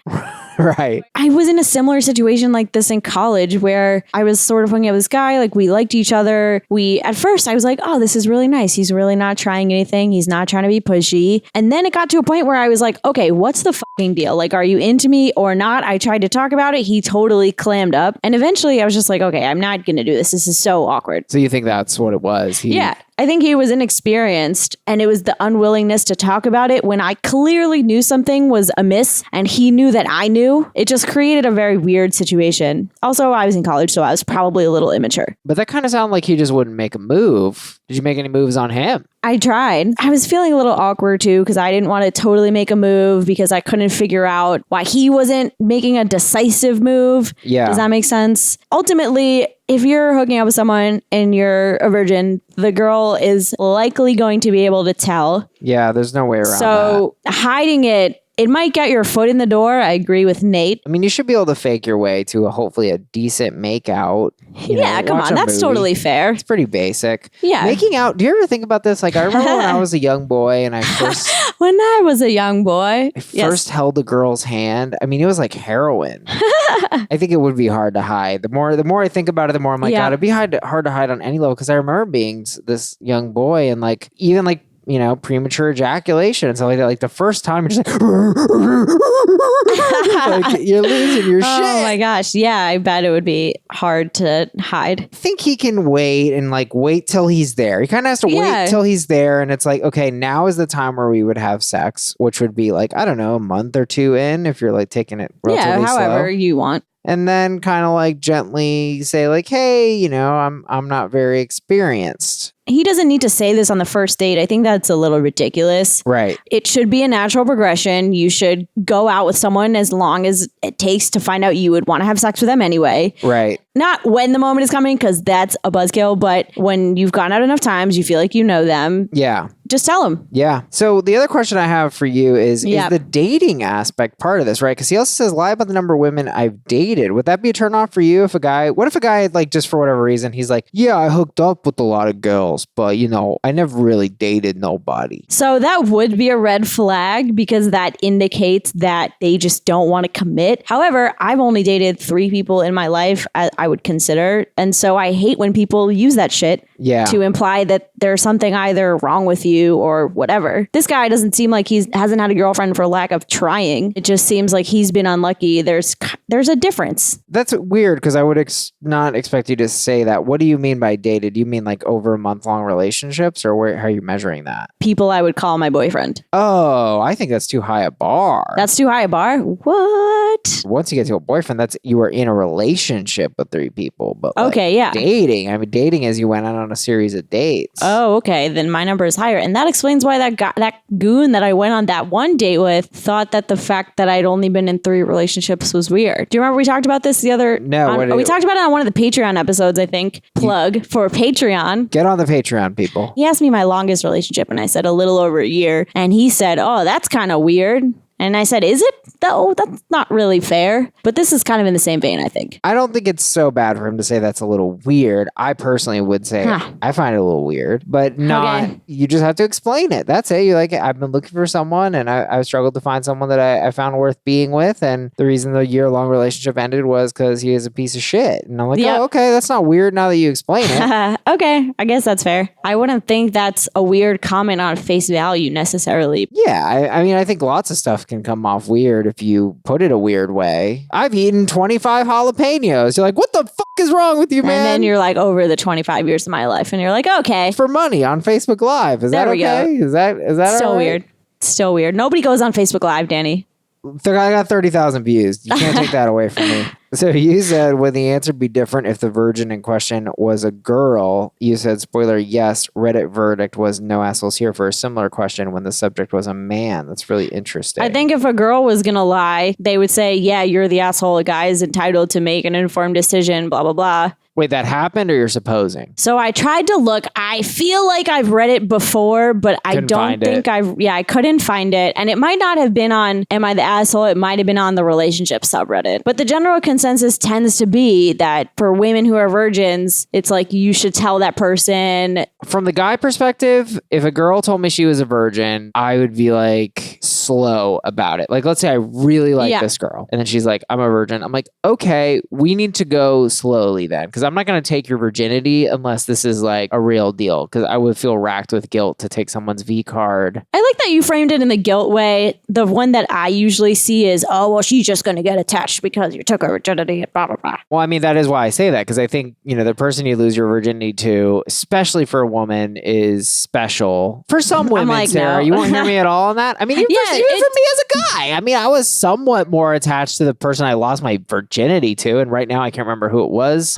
Right. I was in a similar situation like this in college where I was sort of hooking up with this guy. Like we liked each other. At first I was like, oh, this is really nice. He's really not trying anything. He's not trying to be pushy. And then it got to a point where I was like, okay, what's the fucking deal? Like, are you into me or not? I tried to talk about it. He totally clammed up. And eventually I was just like, okay, I'm not going to do this. This is so awkward. So you think that's what it was? Yeah. I think he was inexperienced, and it was the unwillingness to talk about it when I clearly knew something was amiss and he knew that I knew. It just created a very weird situation. Also, I was in college, so I was probably a little immature. But that kind of sounded like he just wouldn't make a move. Did you make any moves on him? I tried. I was feeling a little awkward too because I didn't want to totally make a move because I couldn't figure out why he wasn't making a decisive move. Yeah. Does that make sense? Ultimately, if you're hooking up with someone and you're a virgin, the girl is likely going to be able to tell. Yeah, there's no way around that. So hiding it might get your foot in the door. I agree with Nate. I mean, you should be able to fake your way to hopefully a decent makeout. Yeah, come on. That's totally fair. It's pretty basic. Yeah. Making out. Do you ever think about this? Like, I remember when I was a young boy and I first... When I was a young boy. I first held a girl's hand. I mean, it was like heroin. I think it would be hard to hide. The more I think about it, the more I'm like, God, it'd be hard to hide on any level. Because I remember being this young boy and like, even like, you know, premature ejaculation and stuff like that. Like the first time you're just like, like you're losing your shit. Oh my gosh. Yeah, I bet it would be hard to hide. I think he can wait till he's there. He kind of has to wait till he's there. And it's like, okay, now is the time where we would have sex, which would be like, I don't know, a month or two in if you're like taking it relatively slow. However you want. And then kind of like gently say like, hey, you know, I'm not very experienced. He doesn't need to say this on the first date. I think that's a little ridiculous. Right. It should be a natural progression. You should go out with someone as long as it takes to find out you would want to have sex with them anyway. Right. Not when the moment is coming, because that's a buzzkill, but when you've gone out enough times, you feel like you know them. Yeah. Just tell them. Yeah. So the other question I have for you is the dating aspect part of this, right? Because he also says, lie about the number of women I've dated. Would that be a turnoff for you? What if a guy, like, just for whatever reason, he's like, yeah, I hooked up with a lot of girls, but, you know, I never really dated nobody. So that would be a red flag because that indicates that they just don't want to commit. However, I've only dated 3 people in my life I would consider. And so I hate when people use that shit to imply that there's something either wrong with you or whatever. This guy doesn't seem like he hasn't had a girlfriend for lack of trying. It just seems like he's been unlucky. There's a difference. That's weird because I would not expect you to say that. What do you mean by dated? Do you mean like over a month-long relationships or how are you measuring that? People I would call my boyfriend. Oh, I think that's too high a bar. That's too high a bar? What? Once you get to a boyfriend, you are in a relationship with 3 people. But dating, I mean, dating is you went out on a series of dates. Oh, okay. Then my number is higher. And that explains why that goon that I went on that one date with thought that the fact that I'd only been in 3 relationships was weird. Do you remember we talked about this the other? No. We talked about it on one of the Patreon episodes, I think. Plug for Patreon. Get on the Patreon, people. He asked me my longest relationship and I said a little over a year. And he said, oh, that's kind of weird. And I said, is it though? That's not really fair. But this is kind of in the same vein, I think. I don't think it's so bad for him to say that's a little weird. I personally would say I find it a little weird, but not, you just have to explain it. That's it. You're like, I've been looking for someone and I've struggled to find someone that I found worth being with. And the reason the year-long relationship ended was because he is a piece of shit. And I'm like, oh, okay, that's not weird now that you explain it. Okay, I guess that's fair. I wouldn't think that's a weird comment on face value necessarily. Yeah, I mean, I think lots of stuff can come off weird if you put it a weird way. I've eaten 25 jalapenos. You're like, what the fuck is wrong with you, man? And then you're like, over the 25 years of my life. And you're like, okay. For money on Facebook Live. Is that okay? Is that still right? weird? Still weird. Nobody goes on Facebook Live, Danny. I got 30,000 views. You can't take that away from me. So you said, would the answer be different if the virgin in question was a girl? You said, spoiler, yes. Reddit verdict was no assholes here for a similar question when the subject was a man. That's really interesting. I think if a girl was going to lie, they would say, yeah, you're the asshole. A guy is entitled to make an informed decision, blah, blah, blah. Wait, that happened or you're supposing? So I tried to look. I feel like I've read it before, but I don't think I couldn't find it. And it might not have been on Am I the Asshole? It might have been on the relationship subreddit. But the general consensus tends to be that for women who are virgins, it's like you should tell that person. From the guy perspective, if a girl told me she was a virgin, I would be like slow about it. Like, let's say I really like this girl and then she's like, I'm a virgin. I'm like, okay, we need to go slowly then. Because I'm not going to take your virginity unless this is like a real deal. Because I would feel racked with guilt to take someone's V card. I like that you framed it in the guilt way. The one that I usually see is, oh, well, she's just going to get attached because you took her virginity and blah, blah, blah. Well, I mean, that is why I say that. Because I think, the person you lose your virginity to, especially for a woman, is special. For some women, like, Sarah, you won't hear me at all on that. I mean, even for me as a guy. I mean, I was somewhat more attached to the person I lost my virginity to. And right now, I can't remember who it was.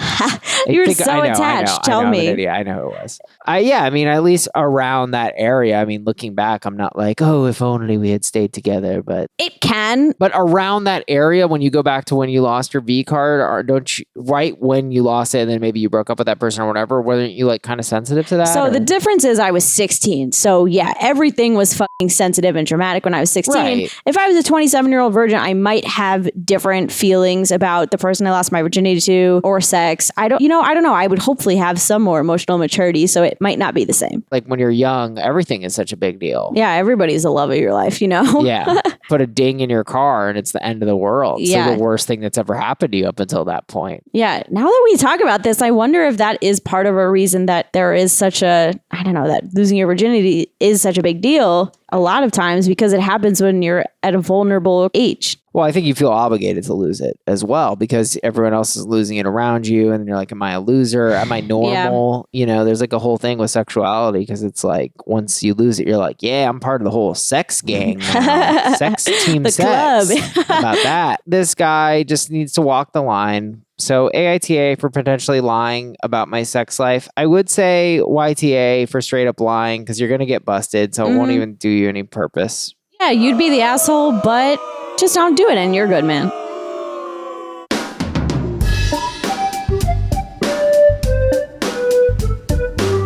You were so attached. Tell me. I know who it was. I mean, at least around that area. I mean, looking back, I'm not like, oh, if only we had stayed together. But it can. But around that area, when you go back to when you lost your V card, or don't you, right when you lost it, and then maybe you broke up with that person or whatever, weren't you like kind of sensitive to that? So the difference is I was 16. So yeah, everything was fucking sensitive and dramatic when I was 16. Right. If I was a 27-year-old virgin, I might have different feelings about the person I lost my virginity to or sex. I don't know. I would hopefully have some more emotional maturity, so it might not be the same. Like when you're young, everything is such a big deal. Yeah, everybody's the love of your life, Yeah. Put a ding in your car and it's the end of the world. Yeah. So the worst thing that's ever happened to you up until that point. Yeah. Now that we talk about this, I wonder if that is part of a reason that there is such a, that losing your virginity is such a big deal a lot of times because it happens when you're at a vulnerable age. Well, I think you feel obligated to lose it as well because everyone else is losing it around you. And you're like, am I a loser? Am I normal? Yeah. There's like a whole thing with sexuality because it's like once you lose it, you're like, yeah, I'm part of the whole sex gang now. Sex team the sex. Club. About that. This guy just needs to walk the line. So AITA for potentially lying about my sex life. I would say YTA for straight up lying because you're going to get busted. So it won't even do you any purpose. Yeah, you'd be the asshole, but just don't do it and you're good, man.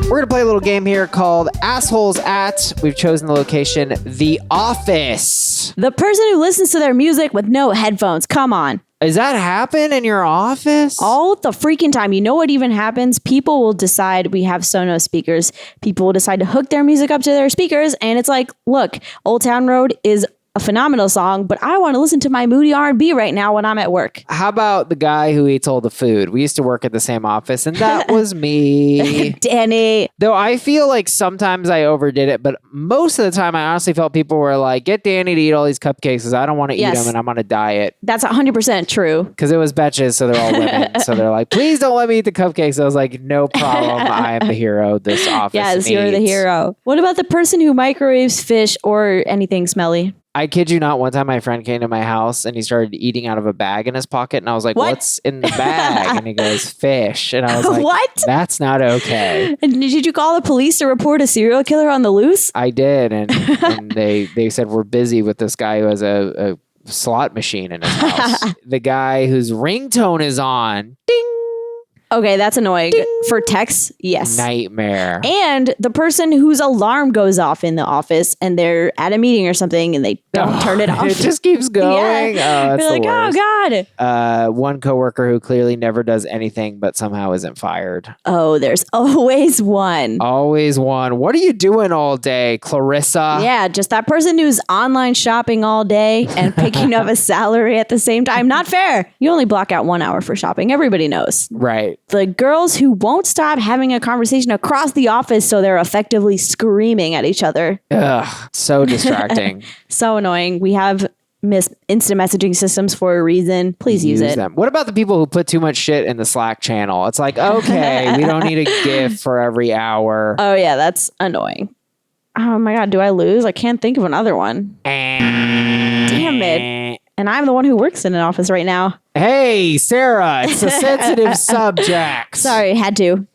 We're going to play a little game here called Assholes At. We've chosen the location, The Office. The person who listens to their music with no headphones. Come on. Does that happen in your office? All the freaking time. You know what even happens? People will decide we have Sonos speakers. People will decide to hook their music up to their speakers. And it's like, look, Old Town Road is a phenomenal song, but I want to listen to my moody R&B right now when I'm at work. How about the guy who eats all the food? We used to work at the same office, and that was me. Danny. Though I feel like sometimes I overdid it, but most of the time I honestly felt people were like, get Danny to eat all these cupcakes because I don't want to eat them and I'm on a diet. That's 100% true. Because it was betches, so they're all women. So they're like, please don't let me eat the cupcakes. I was like, no problem. I am the hero this office Yes, you're the hero. What about the person who microwaves fish or anything smelly? I kid you not, one time my friend came to my house and he started eating out of a bag in his pocket. And I was like, what's in the bag? And he goes, fish. And I was like, what? That's not okay. And did you call the police to report a serial killer on the loose? I did. And they said, we're busy with this guy who has a slot machine in his house. The guy whose ringtone is on. Ding. Okay, that's annoying. For texts, yes. Nightmare. And the person whose alarm goes off in the office and they're at a meeting or something and they don't turn it off. It just keeps going. Yeah. Oh, that's You're like, oh God. One coworker who clearly never does anything but somehow isn't fired. Oh, there's always one. Always one. What are you doing all day, Clarissa? Yeah, just that person who's online shopping all day and picking up a salary at the same time. Not fair. You only block out 1 hour for shopping. Everybody knows. Right. The girls who won't stop having a conversation across the office so they're effectively screaming at each other. Ugh, so distracting. So annoying. We have instant messaging systems for a reason. Please use it. Them. What about the people who put too much shit in the Slack channel? It's like, okay, we don't need a GIF for every hour. Oh yeah, that's annoying. Oh my God, do I lose? I can't think of another one. Damn it. And I'm the one who works in an office right now. Hey, Sarah, it's a sensitive subject. Sorry, had to.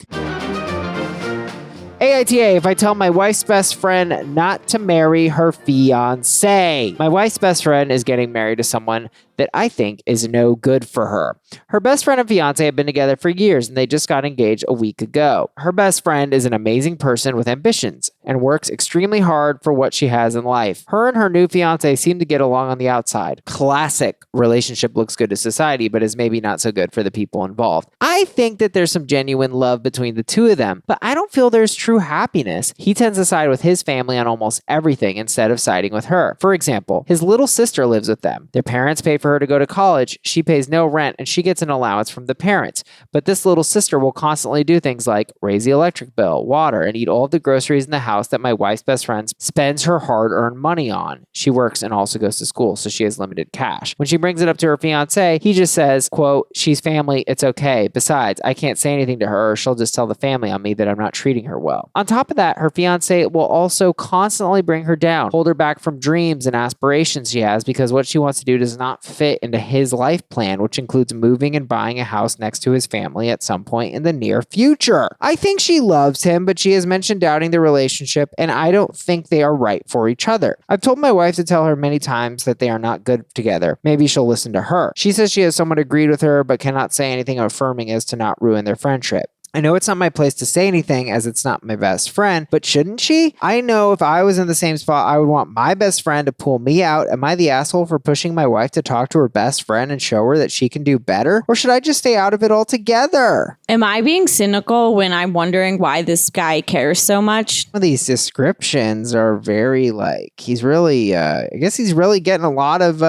AITA, if I tell my wife's best friend not to marry her fiancé. My wife's best friend is getting married to someone that I think is no good for her. Her best friend and fiancé have been together for years and they just got engaged a week ago. Her best friend is an amazing person with ambitions and works extremely hard for what she has in life. Her and her new fiancé seem to get along on the outside. Classic relationship looks good to society, but is maybe not so good for the people involved. I think that there's some genuine love between the two of them, but I don't feel there's true happiness. He tends to side with his family on almost everything instead of siding with her. For example, his little sister lives with them. Their parents pay for her to go to college. She pays no rent and she gets an allowance from the parents. But this little sister will constantly do things like raise the electric bill, water, and eat all of the groceries in the house that my wife's best friend spends her hard-earned money on. She works and also goes to school, so she has limited cash. When she brings it up to her fiancé, he just says, quote, she's family, it's okay. Besides, I can't say anything to her or she'll just tell the family on me that I'm not treating her well. On top of that, her fiancé will also constantly bring her down, hold her back from dreams and aspirations she has because what she wants to do does not fit into his life plan, which includes moving and buying a house next to his family at some point in the near future. I think she loves him, but she has mentioned doubting the relationship, and I don't think they are right for each other. I've told my wife to tell her many times that they are not good together. Maybe she'll listen to her. She says she has someone agreed with her, but cannot say anything affirming as to not ruin their friendship. I know it's not my place to say anything as it's not my best friend, but shouldn't she? I know if I was in the same spot, I would want my best friend to pull me out. Am I the asshole for pushing my wife to talk to her best friend and show her that she can do better? Or should I just stay out of it altogether? Am I being cynical when I'm wondering why this guy cares so much? Some of these descriptions are very he's really, I guess he's really getting a lot of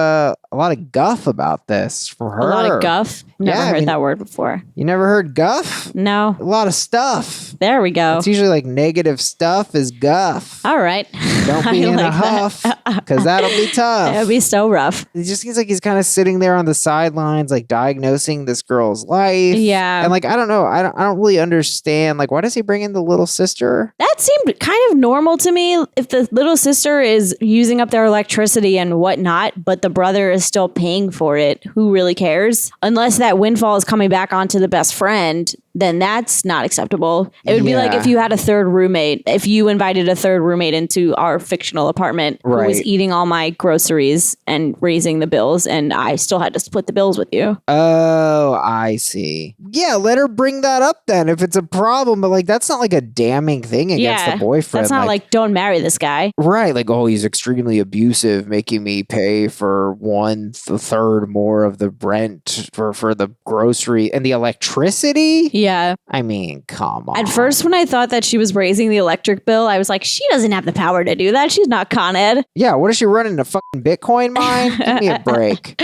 guff about this from her. A lot of guff? Never heard that word before. You never heard guff? No. A lot of stuff. There we go. It's usually negative stuff is guff. All right. Don't be in a huff because that'll be tough. It'll be so rough. It just seems like he's kind of sitting there on the sidelines, diagnosing this girl's life. Yeah. And I don't know. I don't really understand. Why does he bring in the little sister? That seemed kind of normal to me. If the little sister is using up their electricity and whatnot, but the brother is still paying for it, who really cares? Unless that windfall is coming back onto the best friend, then that's not acceptable. It would be like if you had a third roommate, if you invited a third roommate into our fictional apartment who was eating all my groceries and raising the bills, and I still had to split the bills with you. Oh, I see. Yeah, let her bring that up then if it's a problem, but that's not a damning thing against the boyfriend. That's not don't marry this guy. Right, he's extremely abusive, making me pay for 1/3 more of the rent for the grocery and the electricity. Yeah. I mean, come on. At first, when I thought that she was raising the electric bill, I was like, she doesn't have the power to do that. She's not Con Ed. Yeah, what is she running, a fucking Bitcoin mine? Give me a break.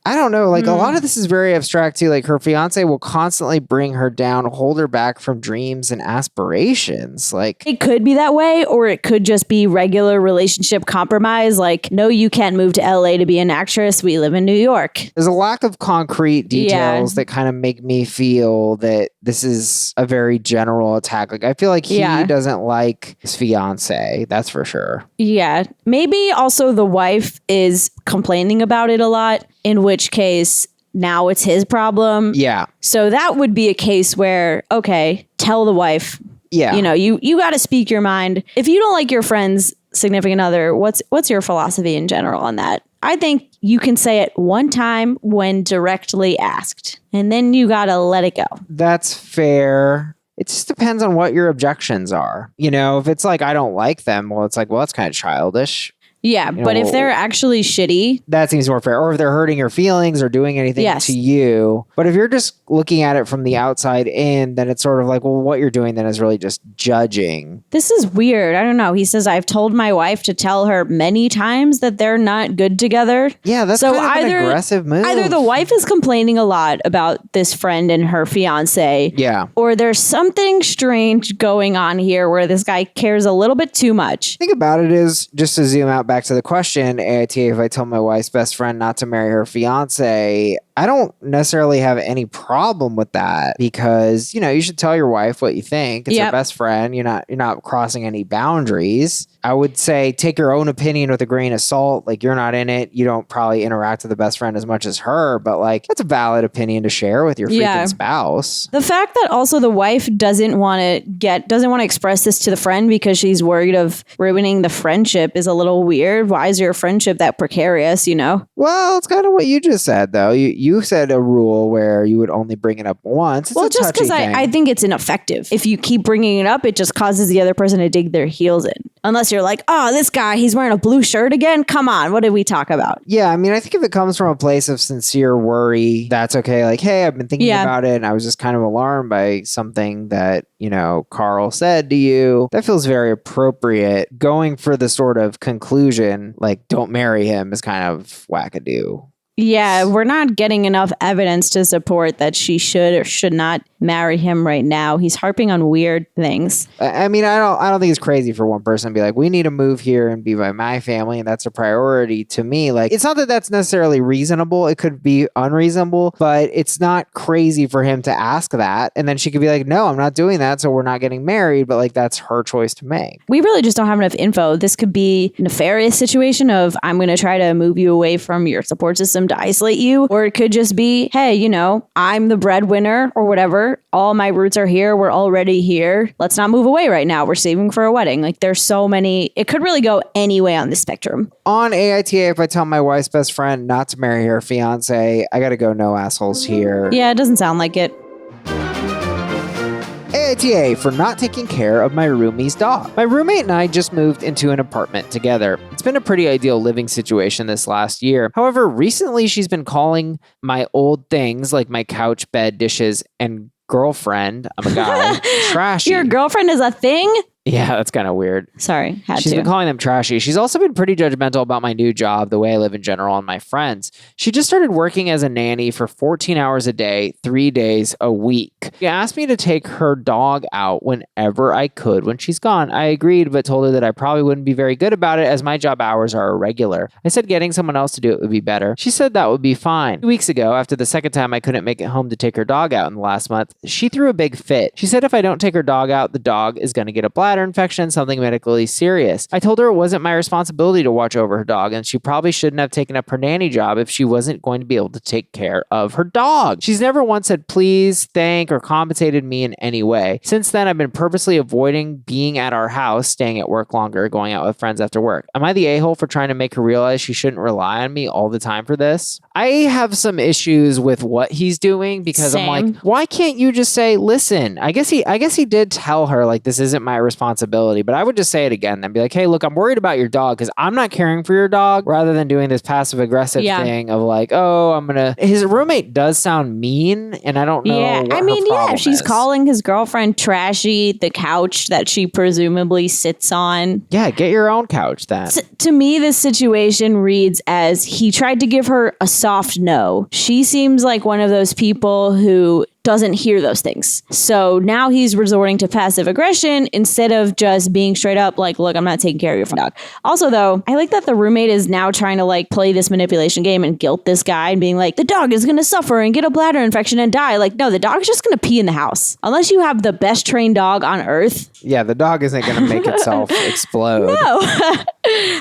I don't know. A lot of this is very abstract too. Her fiance will constantly bring her down, hold her back from dreams and aspirations. It could be that way, or it could just be regular relationship compromise. No, you can't move to LA to be an actress. We live in New York. There's a lack of concrete details that kind of make me feel that this is a very general attack. I feel like he doesn't like his fiance. That's for sure. Yeah. Maybe also the wife is complaining about it a lot, in which case now it's his problem. Yeah. So that would be a case where, okay, tell the wife. Yeah. You got to speak your mind. If you don't like your friend's significant other, what's your philosophy in general on that? I think you can say it one time when directly asked, and then you gotta let it go. That's fair. It just depends on what your objections are. You know, if it's like, I don't like them, well, it's like, well, that's kind of childish. Yeah, but if they're actually shitty, that seems more fair. Or if they're hurting your feelings or doing anything to you. But if you're just looking at it from the outside in, then it's sort of like, well, what you're doing then is really just judging. This is weird. I don't know. He says, I've told my wife to tell her many times that they're not good together. Yeah, that's kind of an aggressive move. Either the wife is complaining a lot about this friend and her fiance. Yeah. Or there's something strange going on here where this guy cares a little bit too much. Think about it is, just to zoom out back to the question, AITA, if I tell my wife's best friend not to marry her fiance, I don't necessarily have any problem with that because, you know, you should tell your wife what you think. It's your best friend. You're not crossing any boundaries. I would say take your own opinion with a grain of salt. Like, you're not in it. You don't probably interact with the best friend as much as her, but like, that's a valid opinion to share with your freaking spouse. The fact that also the wife doesn't want to express this to the friend because she's worried of ruining the friendship is a little weird. Why is your friendship that precarious, you know? Well, it's kind of what you just said, though. You said a rule where you would only bring it up once. It's just because I think it's ineffective. If you keep bringing it up, it just causes the other person to dig their heels in. Unless you're like, oh, this guy, he's wearing a blue shirt again? Come on, what did we talk about? Yeah, I mean, I think if it comes from a place of sincere worry, that's okay. Like, hey, I've been thinking about it, and I was just kind of alarmed by something that, you know, Carl said to you. That feels very appropriate. Going for the sort of conclusion, like, don't marry him, is kind of wackadoo. Yeah, we're not getting enough evidence to support that she should or should not marry him right now. He's harping on weird things. I mean, I don't think it's crazy for one person to be like, we need to move here and be by my family, and that's a priority to me. Like, it's not that that's necessarily reasonable. It could be unreasonable, but it's not crazy for him to ask that. And then she could be like, no, I'm not doing that, so we're not getting married. But like, that's her choice to make. We really just don't have enough info. This could be a nefarious situation of, I'm going to try to move you away from your support system to isolate you. Or it could just be, hey, you know, I'm the breadwinner or whatever. All my roots are here. We're already here. Let's not move away right now. We're saving for a wedding. Like, there's so many. It could really go any way on the spectrum. On AITA, if I tell my wife's best friend not to marry her fiance, I got to go no assholes here. Yeah, it doesn't sound like it. AITA for not taking care of my roomie's dog. My roommate and I just moved into an apartment together. It's been a pretty ideal living situation this last year. However, recently she's been calling my old things like my couch, bed, dishes, and girlfriend, I'm a guy, trashy. Your girlfriend is a thing? Yeah, that's kind of weird. Sorry, She's been calling them trashy. She's also been pretty judgmental about my new job, the way I live in general, and my friends. She just started working as a nanny for 14 hours a day, 3 days a week. She asked me to take her dog out whenever I could when she's gone. I agreed, but told her that I probably wouldn't be very good about it as my job hours are irregular. I said getting someone else to do it would be better. She said that would be fine. 2 weeks ago, after the second time I couldn't make it home to take her dog out in the last month, she threw a big fit. She said if I don't take her dog out, the dog is going to get a bladder infection, something medically serious. I told her it wasn't my responsibility to watch over her dog, and she probably shouldn't have taken up her nanny job if she wasn't going to be able to take care of her dog. She's never once said please, thank, or compensated me in any way. Since then, I've been purposely avoiding being at our house, staying at work longer, going out with friends after work. Am I the a-hole for trying to make her realize she shouldn't rely on me all the time for this? I have some issues with what he's doing because I'm like, why can't you just say, listen, I guess he did tell her like, this isn't my responsibility, but I would just say it again and be like, hey, look, I'm worried about your dog because I'm not caring for your dog, rather than doing this passive aggressive thing of like, oh, his roommate does sound mean, and I don't know. Yeah, I mean, she's calling his girlfriend trashy, the couch that she presumably sits on. Yeah, get your own couch then. To me, this situation reads as he tried to give her a soft no. She seems like one of those people who doesn't hear those things. So now he's resorting to passive aggression instead of just being straight up like, look, I'm not taking care of your dog. Also, though, I like that the roommate is now trying to like play this manipulation game and guilt this guy and being like, the dog is going to suffer and get a bladder infection and die. Like, no, the dog's just going to pee in the house. Unless you have the best trained dog on earth. Yeah, the dog isn't going to make itself explode. No.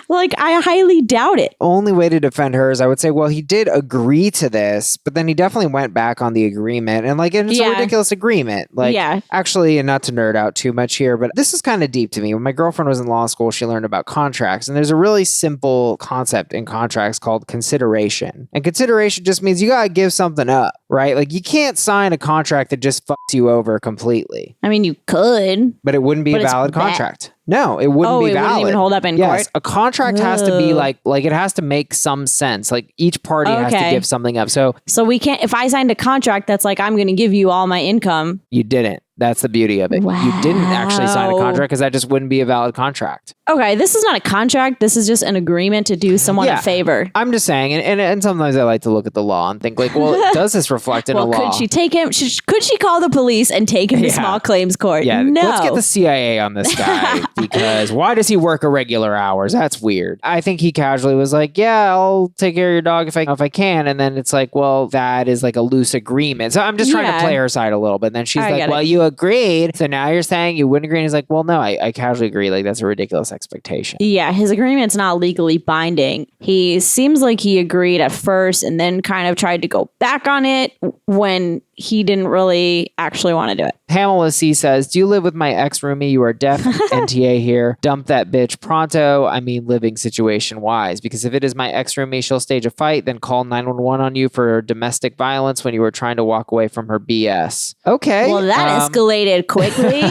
Like, I highly doubt it. Only way to defend her is I would say, well, he did agree to this, but then he definitely went back on the agreement. And like, it's a ridiculous agreement. Like, actually, and not to nerd out too much here, but this is kind of deep to me. When my girlfriend was in law school, she learned about contracts. And there's a really simple concept in contracts called consideration. And consideration just means you got to give something up, right? Like, you can't sign a contract that just fucks you over completely. I mean, you could. But it wouldn't be a valid contract. No, it wouldn't be valid. Wouldn't even hold up in court? A contract has to be like it has to make some sense. Like each party has to give something up. So we can't, if I signed a contract that's like, I'm going to give you all my income. You didn't. That's the beauty of it. Wow. You didn't actually sign a contract because that just wouldn't be a valid contract. Okay, this is not a contract. This is just an agreement to do someone a favor. I'm just saying, and sometimes I like to look at the law and think like, well, does this reflect in a law? Could she take him? Could she call the police and take him to small claims court? Yeah, no. Let's get the CIA on this guy because why does he work irregular hours? That's weird. I think he casually was like, yeah, I'll take care of your dog if I can. And then it's like, well, that is like a loose agreement. So I'm just trying to play her side a little bit. And then she's like, well, you agreed. So now you're saying you wouldn't agree. And he's like, well, no, I casually agree. Like that's a ridiculous expectation. Yeah, his agreement's not legally binding. He seems like he agreed at first and then kind of tried to go back on it when he didn't really actually want to do it. Pamela C says, do you live with my ex-roomie? You are deaf. NTA here. Dump that bitch pronto. I mean, living situation wise. Because if it is my ex-roomie, she'll stage a fight, then call 911 on you for domestic violence when you were trying to walk away from her BS. Okay. Well, that escalated quickly.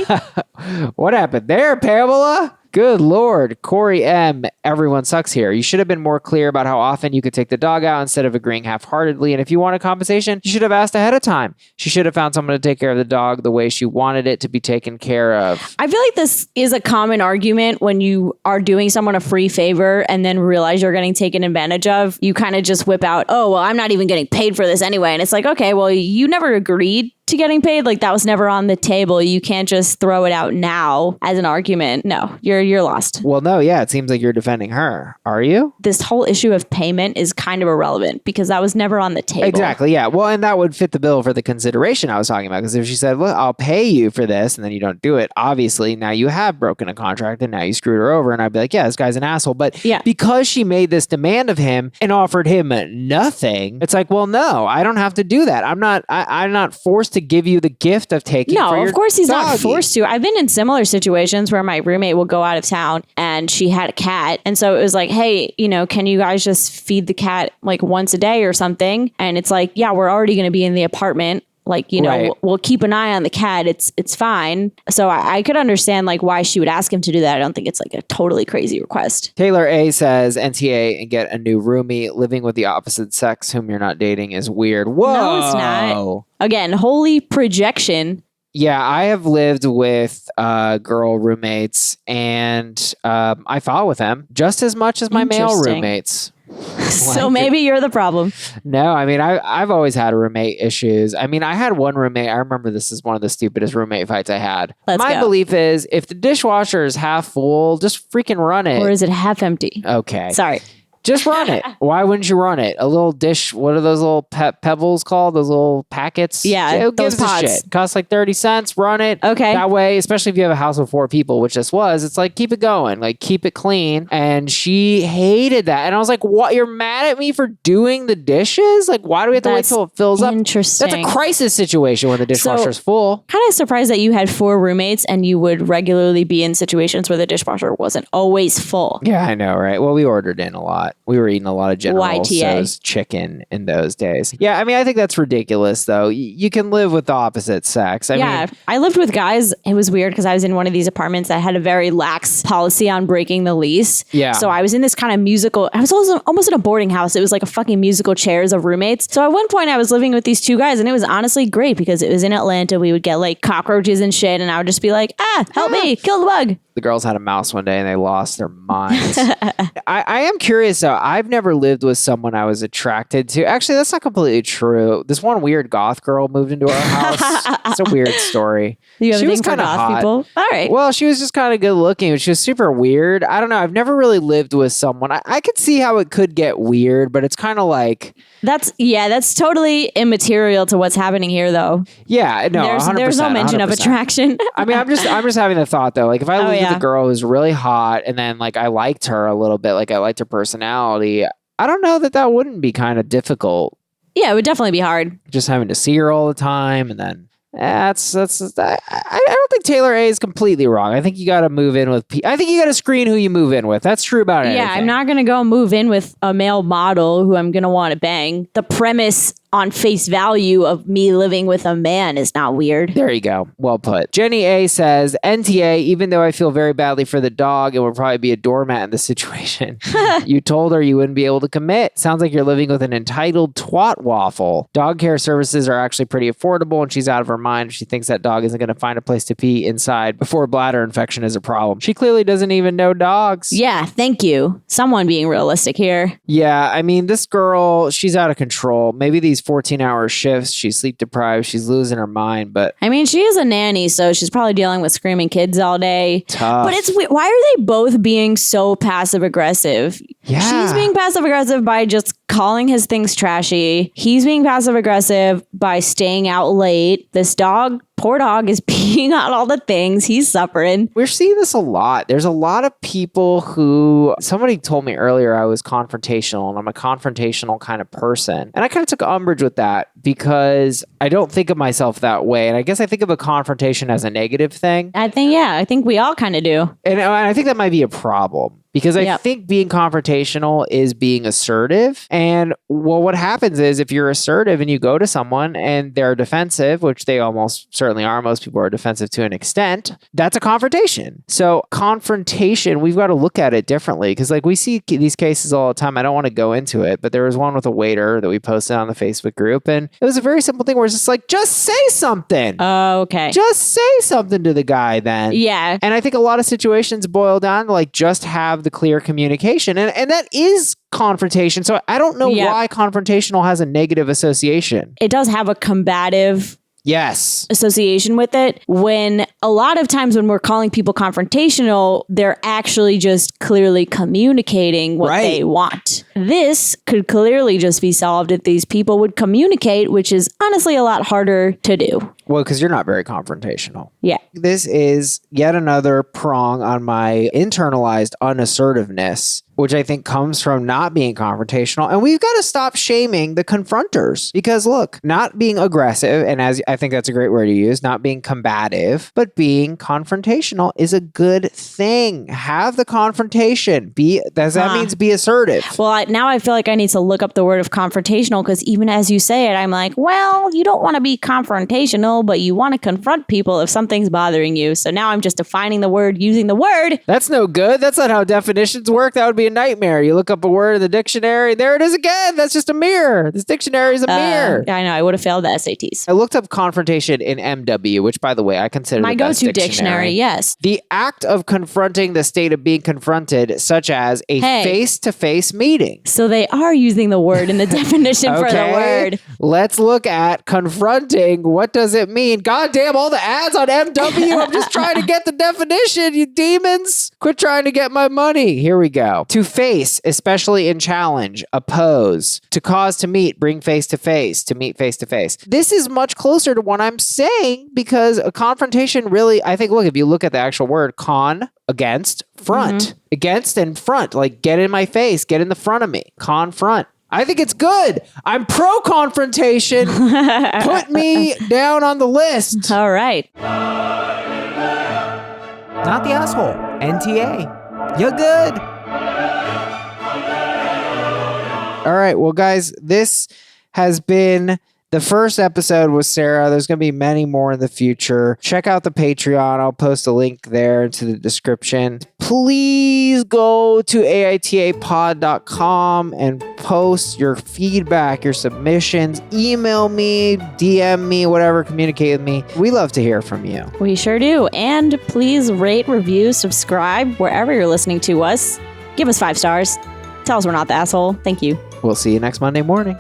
What happened there, Pamela? Good Lord. Corey M. Everyone sucks here. You should have been more clear about how often you could take the dog out instead of agreeing half-heartedly. And if you wanted compensation, you should have asked ahead of time. She should have found someone to take care of the dog the way she wanted it to be taken care of. I feel like this is a common argument when you are doing someone a free favor and then realize you're getting taken advantage of. You kind of just whip out, oh, well, I'm not even getting paid for this anyway. And it's like, okay, well, you never agreed to getting paid. Like that was never on the table. You can't just throw it out now as an argument. No, you're lost. Well, no, yeah, it seems like you're defending her. Are you? This whole issue of payment is kind of irrelevant because that was never on the table. Exactly. Yeah. Well, and that would fit the bill for the consideration I was talking about. Because if she said, well, I'll pay you for this, and then you don't do it, obviously now you have broken a contract and now you screwed her over. And I'd be like, yeah, this guy's an asshole. But because she made this demand of him and offered him nothing, it's like, well, no, I don't have to do that. I'm not forced to give you the gift of taking for your of course he's doggy. not forced to. I've been in similar situations where my roommate will go out of town and she had a cat. And so it was like, hey, can you guys just feed the cat like once a day or something? And it's like, yeah, we're already going to be in the apartment. Like, right. We'll keep an eye on the cat. It's fine. So I could understand like why she would ask him to do that. I don't think it's like a totally crazy request. Taylor A says NTA and get a new roomie. Living with the opposite sex whom you're not dating is weird. Whoa. No, it's not. Again, holy projection. Yeah, I have lived with girl roommates and I fought with them just as much as my male roommates. So maybe you're the problem. No, I mean, I've always had roommate issues. I mean, I had one roommate. I remember this is one of the stupidest roommate fights I had. My belief is if the dishwasher is half full, just freaking run it. Or is it half empty? Okay. Sorry. Just run it. Why wouldn't you run it? A little dish. What are those little pebbles called? Those little packets? Yeah, those pods. Shit. Costs like 30 cents. Run it. Okay. That way, especially if you have a house of 4 people, which this was, it's like, keep it going. Like, keep it clean. And she hated that. And I was like, what? You're mad at me for doing the dishes? Like, why do we have to wait till it fills up? Interesting. That's a crisis situation when the dishwasher's full. Kind of surprised that you had 4 roommates and you would regularly be in situations where the dishwasher wasn't always full. Yeah, I know, right? Well, we ordered in a lot. We were eating a lot of General Tso's chicken in those days. Yeah, I mean, I think that's ridiculous, though. You can live with the opposite sex. I mean, I lived with guys. It was weird because I was in one of these apartments that had a very lax policy on breaking the lease. Yeah. So I was in this kind of musical, I was also almost in a boarding house. It was like a fucking musical chairs of roommates. So at one point I was living with these 2 guys and it was honestly great because it was in Atlanta. We would get like cockroaches and shit and I would just be like, help me, kill the bug. The girls had a mouse one day and they lost their minds. I am curious though. I've never lived with someone I was attracted to. Actually, that's not completely true. This one weird goth girl moved into our house. It's a weird story. You have a thing for goth people? All right. Well, she was just kind of good looking. She was super weird. I don't know. I've never really lived with someone. I could see how it could get weird, but it's kind of like... That's totally immaterial to what's happening here, though. Yeah, no, there's no mention 100%. of attraction. I mean, I'm just having the thought though. Like if I lived the girl who's really hot, and then like I liked her a little bit, like I liked her personality. I don't know that wouldn't be kind of difficult. Yeah, it would definitely be hard. Just having to see her all the time, and then I don't think Taylor A is completely wrong. I think you got to move in with I think you got to screen who you move in with. That's true about anything. Yeah, I'm not going to go move in with a male model who I'm going to want to bang. The premise on face value of me living with a man is not weird. There you go. Well put. Jenny A says, NTA, even though I feel very badly for the dog and would probably be a doormat in this situation, you told her you wouldn't be able to commit. Sounds like you're living with an entitled twat waffle. Dog care services are actually pretty affordable, and she's out of her mind if she thinks that dog isn't going to find a place to pee inside before bladder infection is a problem. She clearly doesn't even know dogs. Yeah, thank you. Someone being realistic here. Yeah, I mean, this girl, she's out of control. Maybe these 14-hour shifts, she's sleep deprived, she's losing her mind, but I mean, she is a nanny, so she's probably dealing with screaming kids all day. Tough. But it's why are they both being so passive aggressive? Yeah. She's being passive aggressive by just calling his things trashy. He's being passive aggressive by staying out late. This dog, poor dog, is peeing on all the things. He's suffering. We're seeing this a lot. There's a lot of people who, somebody told me earlier I was confrontational, and I'm a confrontational kind of person. And I kind of took umbrage with that because I don't think of myself that way. And I guess I think of a confrontation as a negative thing. I think we all kind of do. And I think that might be a problem. Because I think being confrontational is being assertive. And well, what happens is if you're assertive and you go to someone and they're defensive, which they almost certainly are, most people are defensive to an extent, that's a confrontation. So confrontation, we've got to look at it differently because like we see these cases all the time. I don't want to go into it, but there was one with a waiter that we posted on the Facebook group. And it was a very simple thing where it's just like, just say something. Oh, okay. Just say something to the guy then. Yeah. And I think a lot of situations boil down to like just have the clear communication, and that is confrontation. So I don't know why confrontational has a negative association. It does have a combative association with it, when a lot of times when we're calling people confrontational, they're actually just clearly communicating what they want. This could clearly just be solved if these people would communicate, which is honestly a lot harder to do. Well, because you're not very confrontational. Yeah. This is yet another prong on my internalized unassertiveness, which I think comes from not being confrontational. And we've got to stop shaming the confronters because look, not being aggressive, and as I think that's a great word to use, not being combative, but being confrontational is a good thing. Have the confrontation. That means be assertive. Well, now I feel like I need to look up the word of confrontational because even as you say it, I'm like, well, you don't want to be confrontational, but you want to confront people if something's bothering you. So now I'm just defining the word using the word. That's no good. That's not how definitions work. That would be a nightmare. You look up a word in the dictionary. There it is again. That's just a mirror. This dictionary is a mirror. I know. I would have failed the SATs. I looked up confrontation in MW, which, by the way, I consider my the best go-to dictionary. Yes. The act of confronting the state of being confronted, such as a face-to-face meeting. So they are using the word in the definition for the word. Let's look at confronting. What does it mean? God damn, all the ads on MW. I'm just trying to get the definition, you demons. Quit trying to get my money. Here we go. To face, especially in challenge, oppose. To cause to meet, bring face to face, to meet face to face. This is much closer to what I'm saying because a confrontation really, I think, look, if you look at the actual word, against, front. Against and front. Like get in my face, get in the front of me. Confront. I think it's good. I'm pro-confrontation. Put me down on the list. All right. Not the asshole. NTA. You're good. All right. Well, guys, this has been the first episode with Sarah. There's going to be many more in the future. Check out the Patreon. I'll post a link there into the description. Please go to AITApod.com and post your feedback, your submissions. Email me, DM me, whatever, communicate with me. We love to hear from you. We sure do. And please rate, review, subscribe wherever you're listening to us. Give us 5 stars. Tell us we're not the asshole. Thank you. We'll see you next Monday morning.